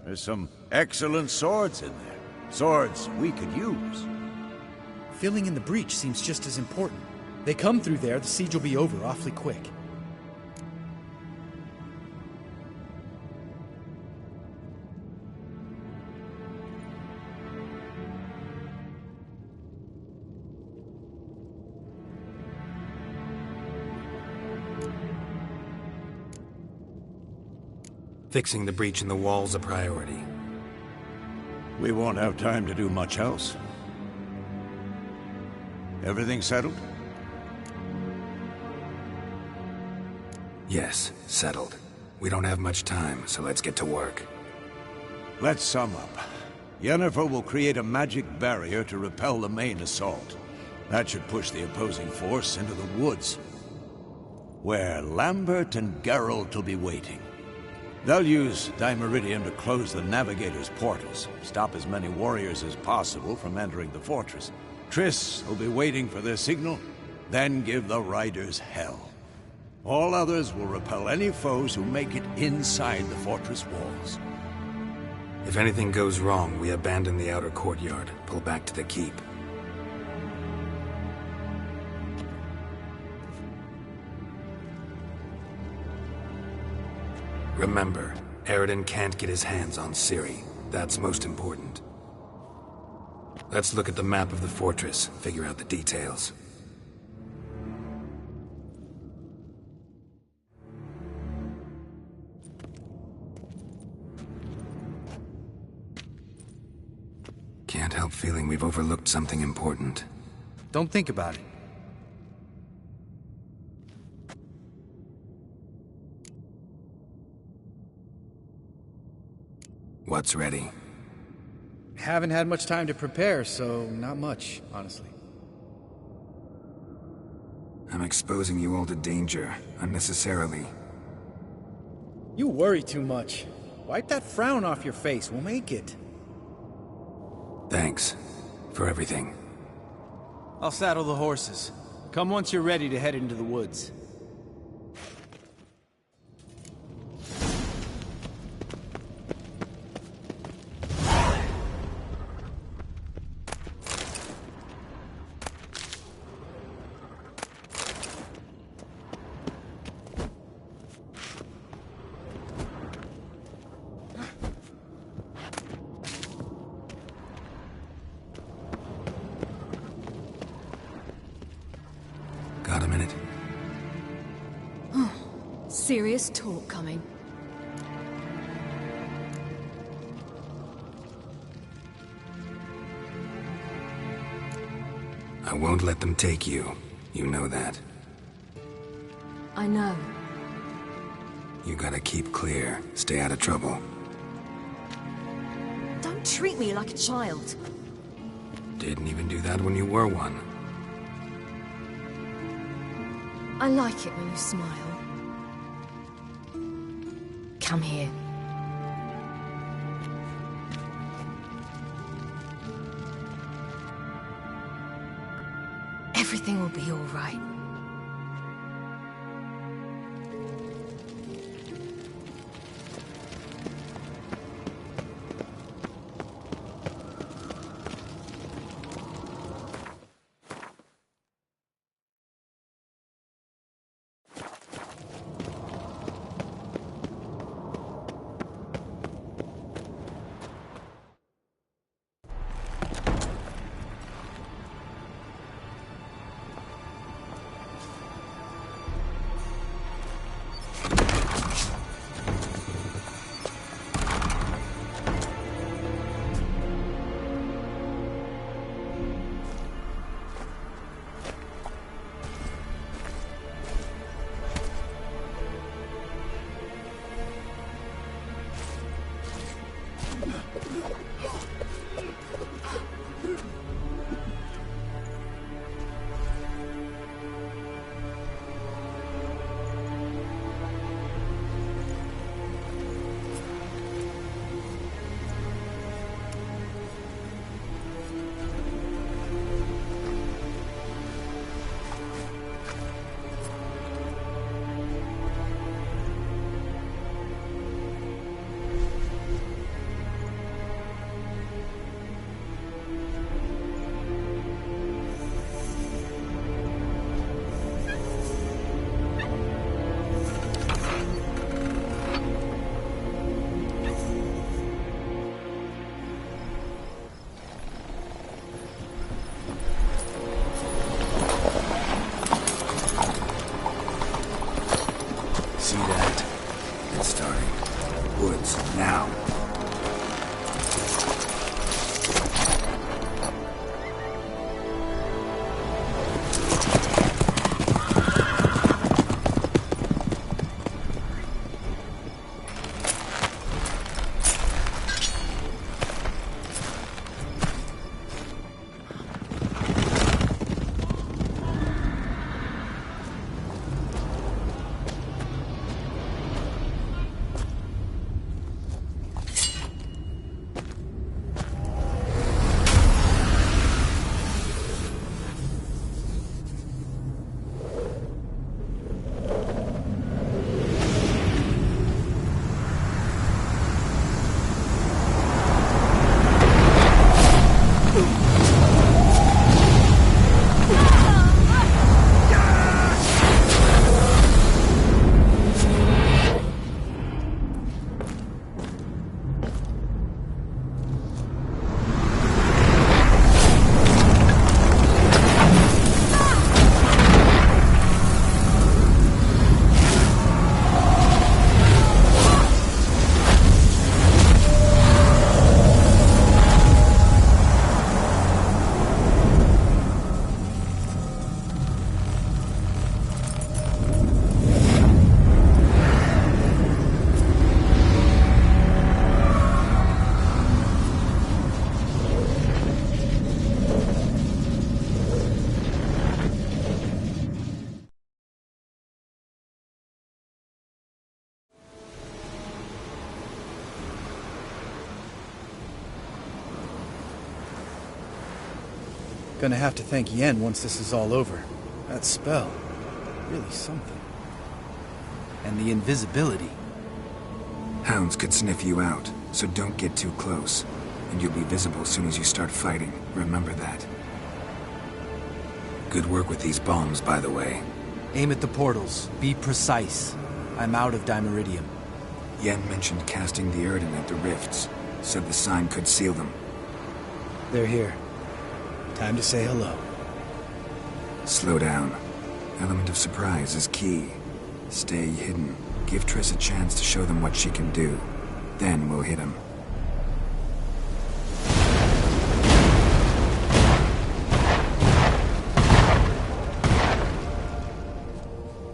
There's some excellent swords in there. Swords we could use. Filling in the breach seems just as important. They come through there, the siege will be over awfully quick. Fixing the breach in the wall's a priority. We won't have time to do much else. Everything settled? Yes, settled. We don't have much time, so let's get to work. Let's sum up. Yennefer will create a magic barrier to repel the main assault. That should push the opposing force into the woods, where Lambert and Geralt will be waiting. They'll use dimeridium to close the Navigator's portals, stop as many warriors as possible from entering the fortress. Triss will be waiting for their signal, then give the riders hell. All others will repel any foes who make it inside the fortress walls. If anything goes wrong, we abandon the outer courtyard, pull back to the keep. Remember, Eridan can't get his hands on Ciri. That's most important. Let's look at the map of the fortress, figure out the details. Can't help feeling we've overlooked something important. Don't think about it. What's ready? Haven't had much time to prepare, so not much, honestly. I'm exposing you all to danger, unnecessarily. You worry too much. Wipe that frown off your face, we'll make it. Thanks for everything. I'll saddle the horses. Come once you're ready to head into the woods. Got a minute? Serious talk coming. I won't let them take you. You know that. I know. You gotta keep clear. Stay out of trouble. Don't treat me like a child. Didn't even do that when you were one. I like it when you smile. Come here. Everything will be all right. See that? It's starting. Woods, now. Gonna have to thank Yen once this is all over. That spell, really something. And the invisibility. Hounds could sniff you out, so don't get too close. And you'll be visible as soon as you start fighting. Remember that. Good work with these bombs, by the way. Aim at the portals. Be precise. I'm out of Dimeridium. Yen mentioned casting the Erden at the rifts. Said the sign could seal them. They're here. Time to say hello. Slow down. Element of surprise is key. Stay hidden. Give Triss a chance to show them what she can do. Then we'll hit him.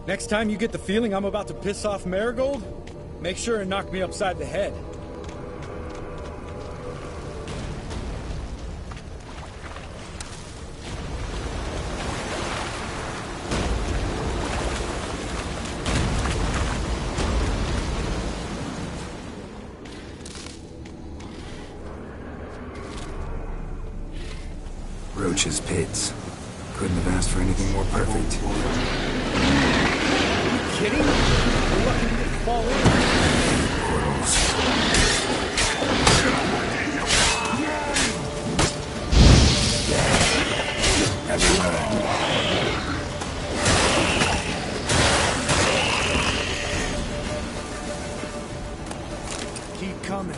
Next time you get the feeling I'm about to piss off Marigold, make sure and knock me upside the head. Roach's pits. Couldn't have asked for anything more perfect. Are you kidding? We're lucky we didn't fall in. Keep coming.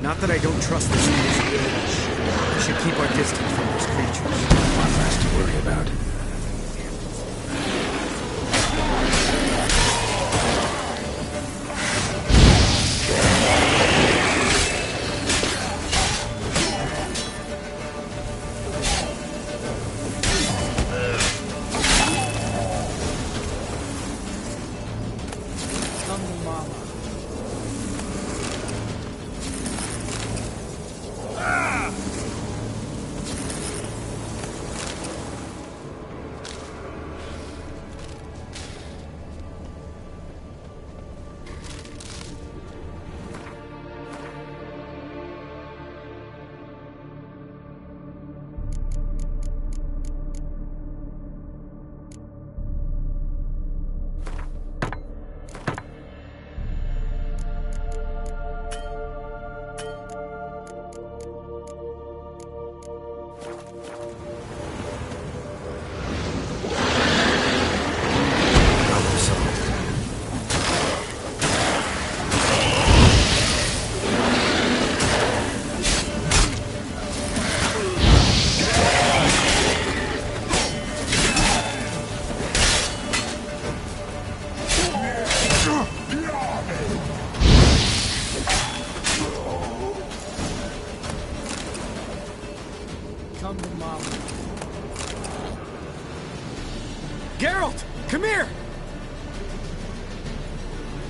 Not that I don't trust this invisibility. We should keep our distance from those creatures. One less to worry about. Come to Mama. Come to Mama. Geralt! Come here!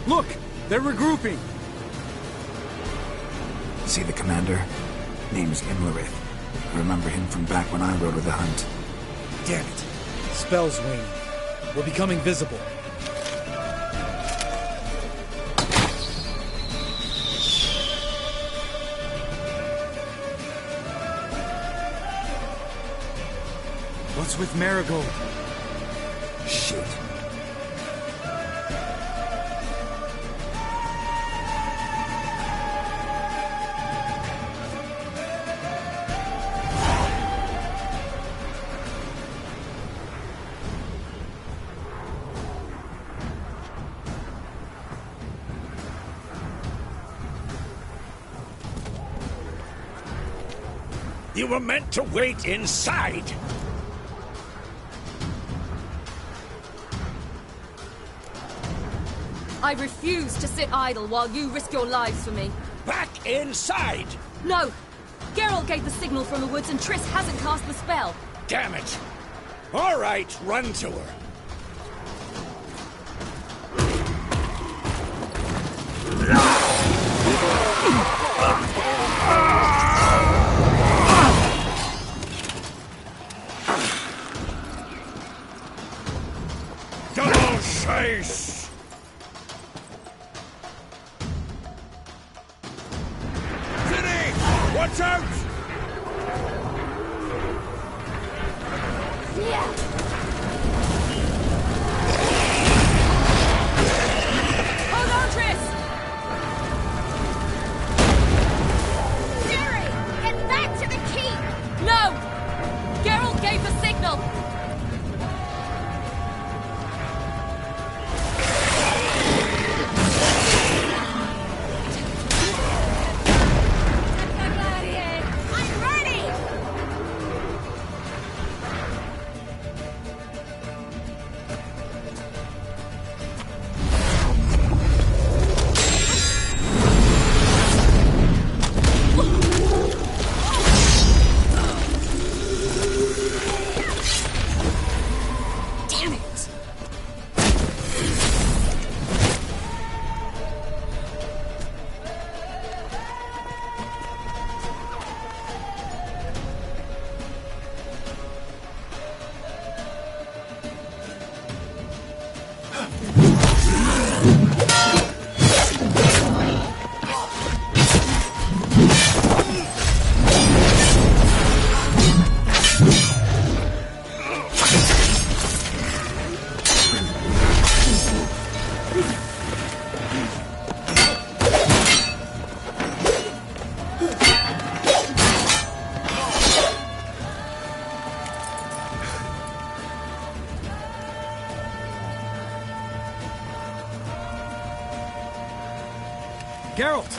Look! They're regrouping! See the commander? Name's Imlerith. I remember him from back when I rode with the hunt. Damn it! Spell's waning. We're becoming visible. What's with Marigold? Shit. You were meant to wait inside! I refuse to sit idle while you risk your lives for me. Back inside! No! Geralt gave the signal from the woods and Triss hasn't cast the spell. Damn it! All right, run to her. Double chase! City! Watch out! Hold on, Triss! Siri, get back to the keep! No! Geralt gave the signal! I'm ready! Damn it! Geralt!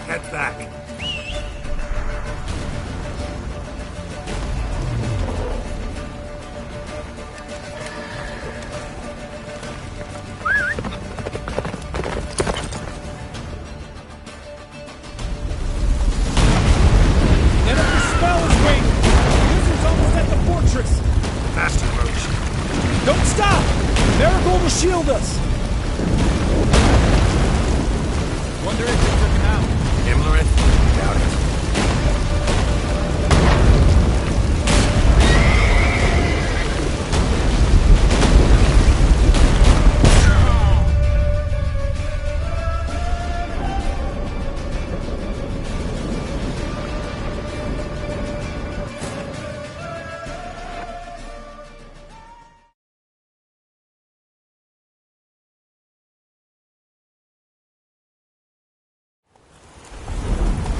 Get back! Yennefer's spell is waiting! Wizard's almost at the fortress! Faster, Roach. Don't stop! Marigold will shield us! Wonder if they took him out. Imlerith? Doubt it.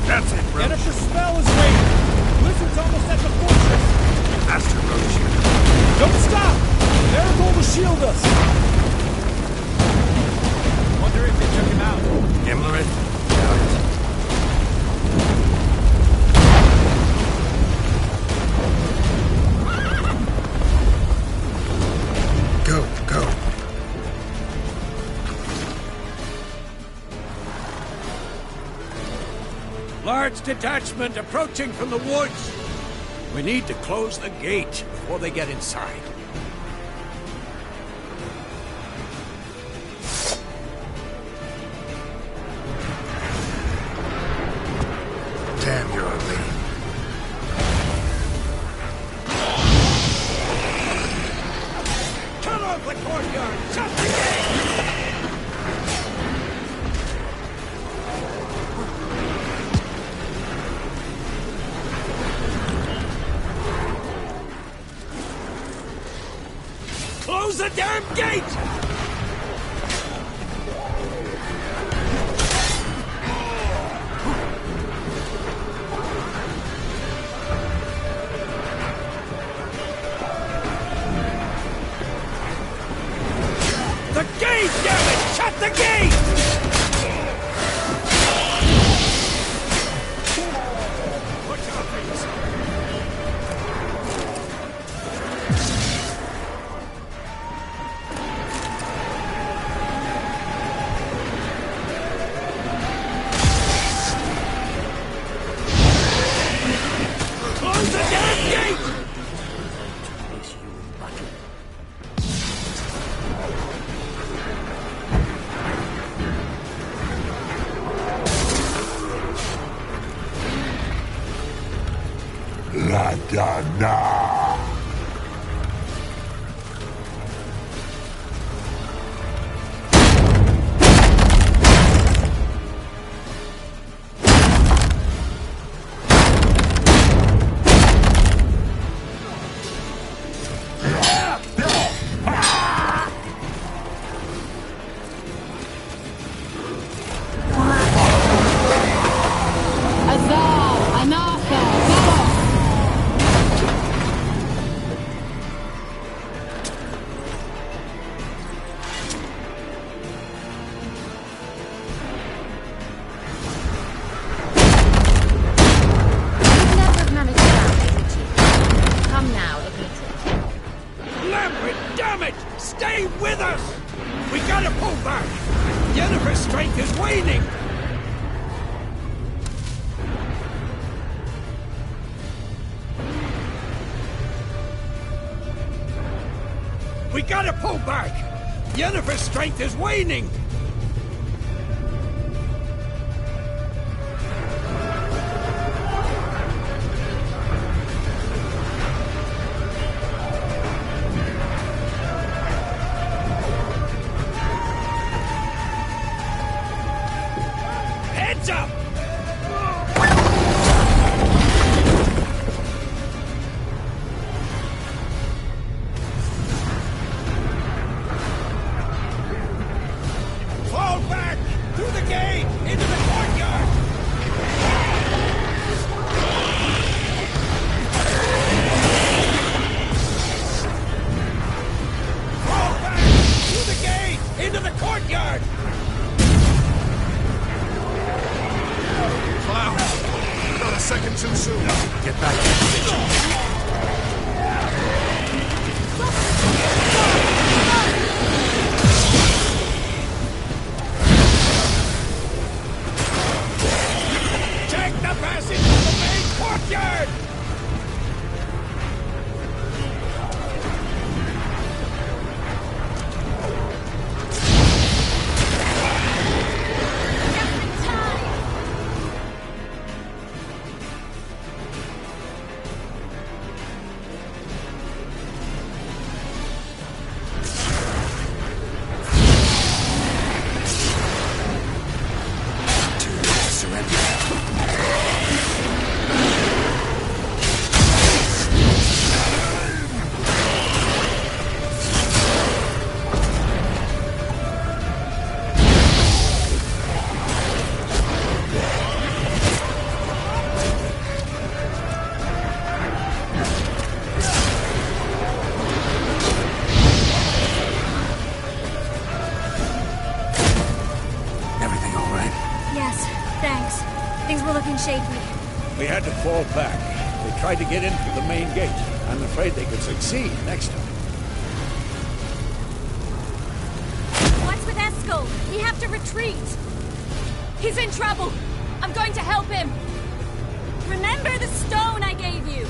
That's it, Roach. Yennefer's spell is waiting! Wizard's almost at the fortress! Faster, Roach. Don't stop! Marigold will shield us! Wonder if they took him out. Imlerith? Doubt it. Go, go. Large detachment approaching from the woods. We need to close the gate before they get inside. Damn, you're ugly. Cut off the courtyard! Shut the gate! Close the damn gate! The gate, damn it! Shut the gate! Watch out, please. Damn it! Stay with us! We gotta pull back! Yennefer's strength is waning! We gotta pull back! Yennefer's strength is waning! Heads up! Fall back! Through the gate! Into the courtyard! Fall back! Through the gate! Into the courtyard! Cloud! Not a second too soon. Get back to the position. Take the passage to the main courtyard! Everything all right? Yes, thanks. Things were looking shaky. We had to fall back. They tried to get in through the main gate. I'm afraid they could succeed next time. What's with Eskel? We have to retreat. He's in trouble. I'm going to help him. Remember the stone I gave you?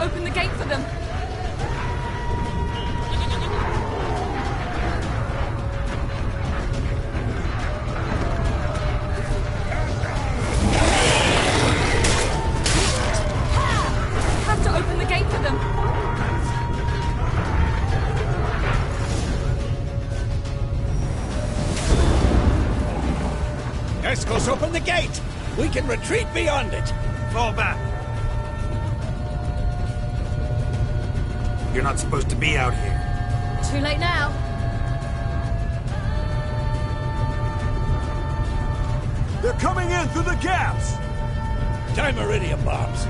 to open the gate for them. Have to open the gate for them. Escos, open the gate! We can retreat beyond it! Fall back. You're not supposed to be out here. Too late now. They're coming in through the gaps! Time iridium bombs.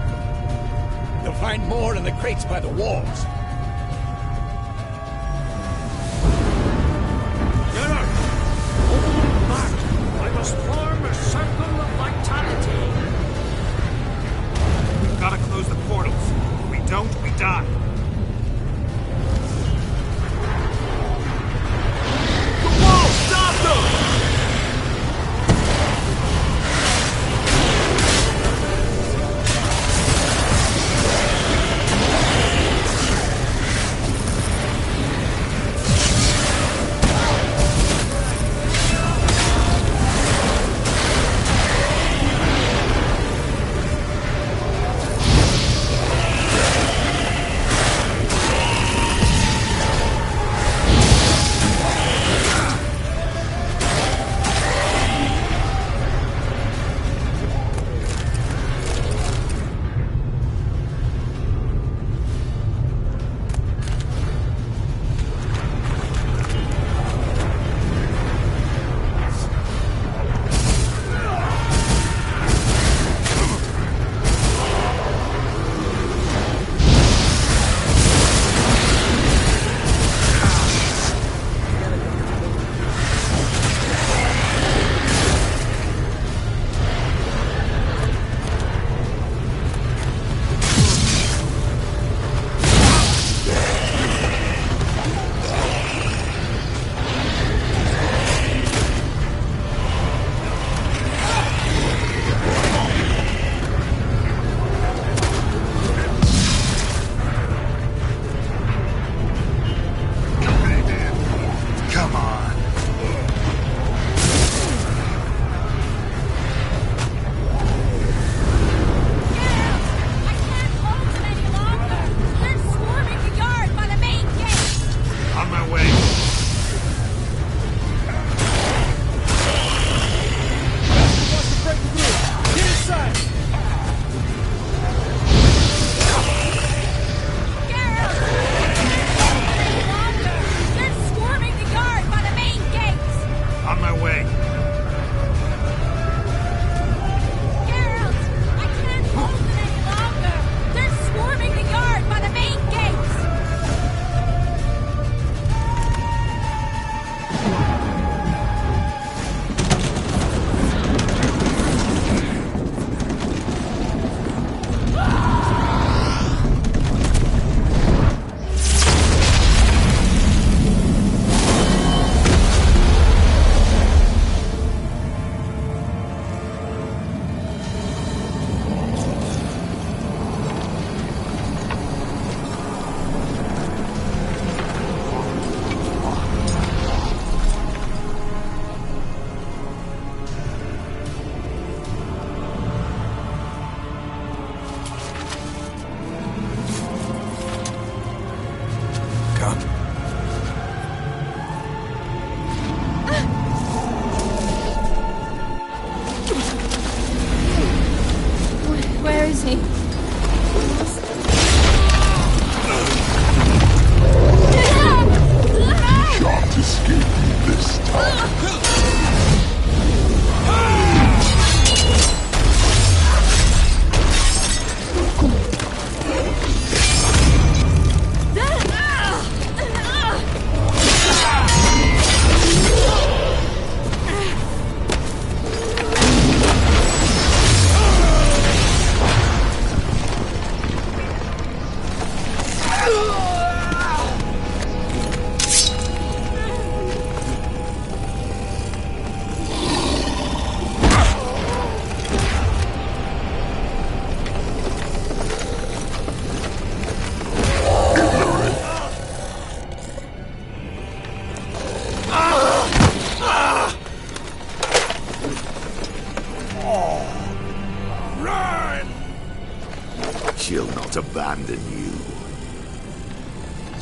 You'll find more in the crates by the walls. I must form a circle of vitality. We've got to close the portals. If we don't, we die. The wall! Stop them!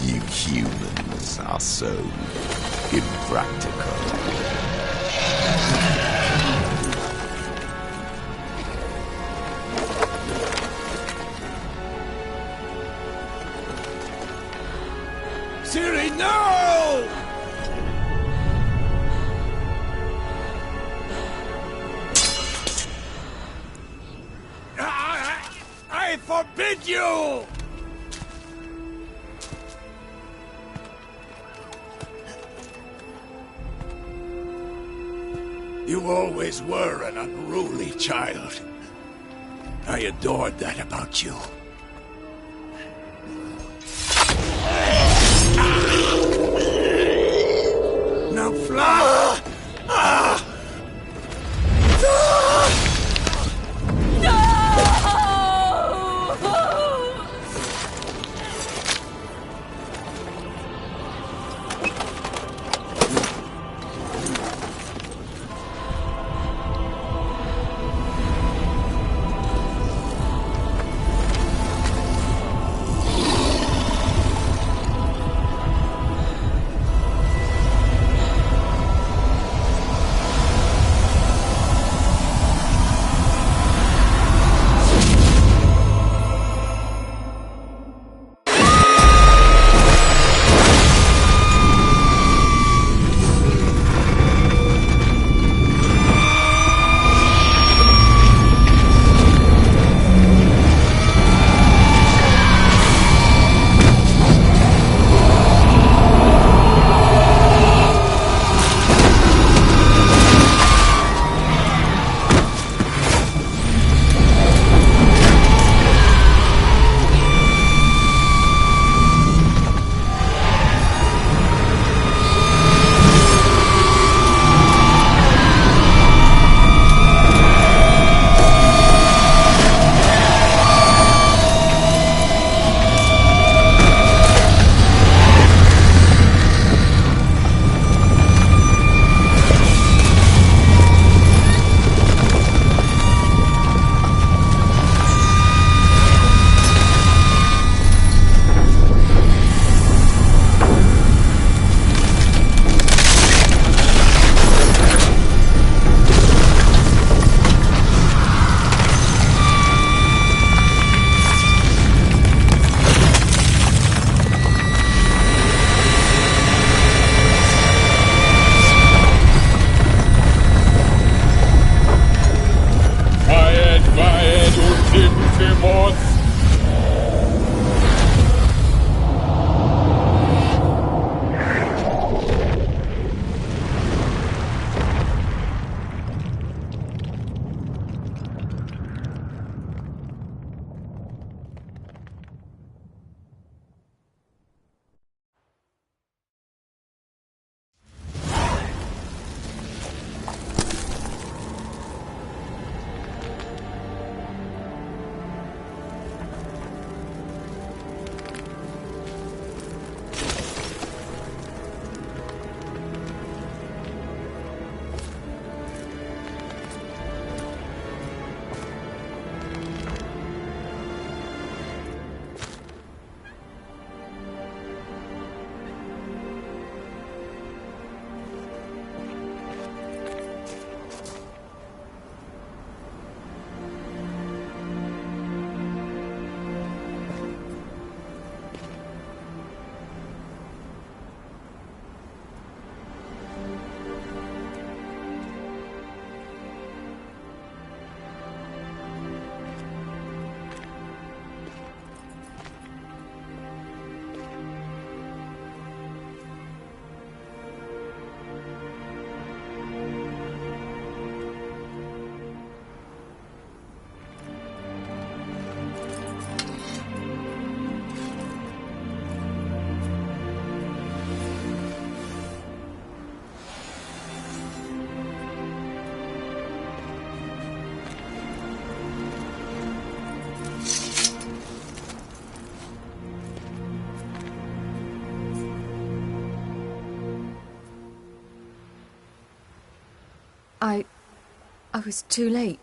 You humans are so impractical. Ciri, no! I forbid you! You always were an unruly child. I adored that about you. Now fly! I was too late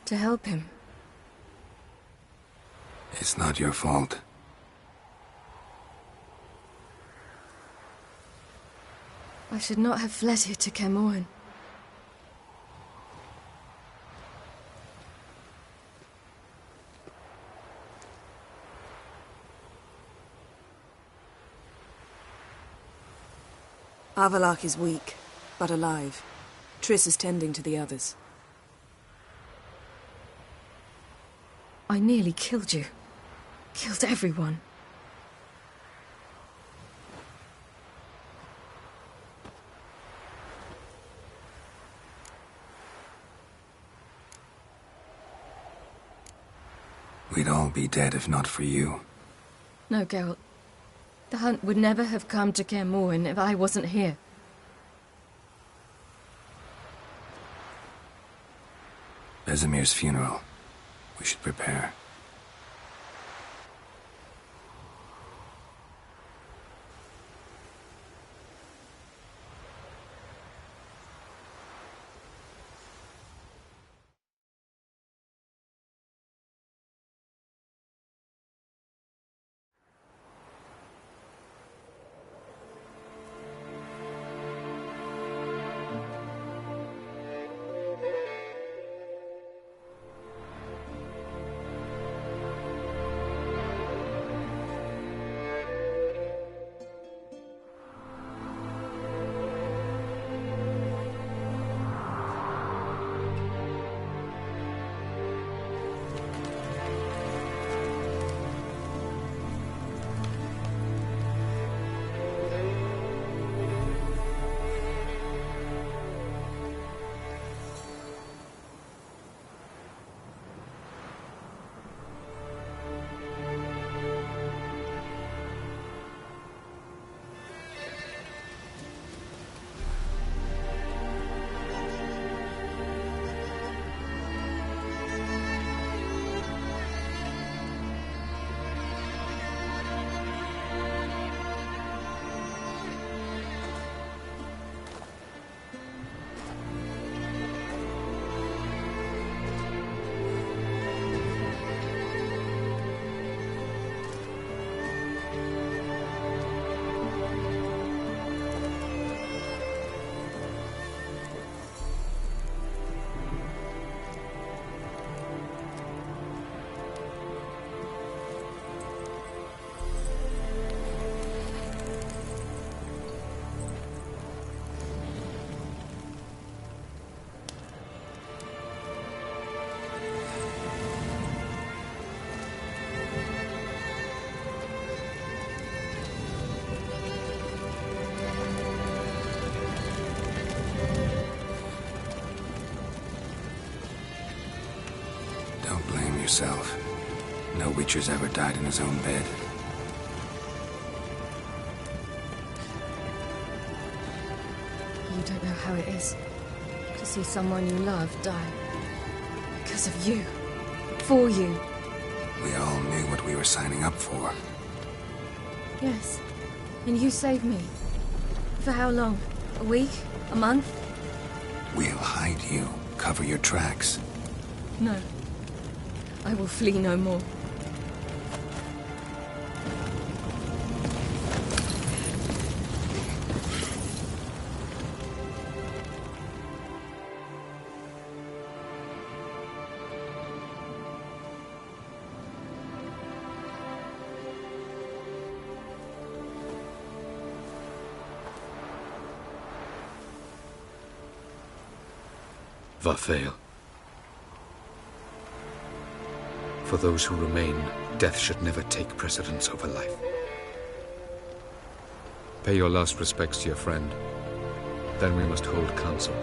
to help him. It's not your fault. I should not have fled here to Caermorhen. Avallac'h is weak, but alive. Triss is tending to the others. I nearly killed you. Killed everyone. We'd all be dead if not for you. No, Geralt. The hunt would never have come to Caermorhen if I wasn't here. Vesemir's funeral. We should prepare. Yourself. No Witcher's ever died in his own bed. You don't know how it is to see someone you love die. Because of you. For you. We all knew what we were signing up for. Yes. And you saved me. For how long? A week? A month? We'll hide you. Cover your tracks. No. I will flee no more. Varthael. For those who remain, death should never take precedence over life. Pay your last respects to your friend. Then we must hold council.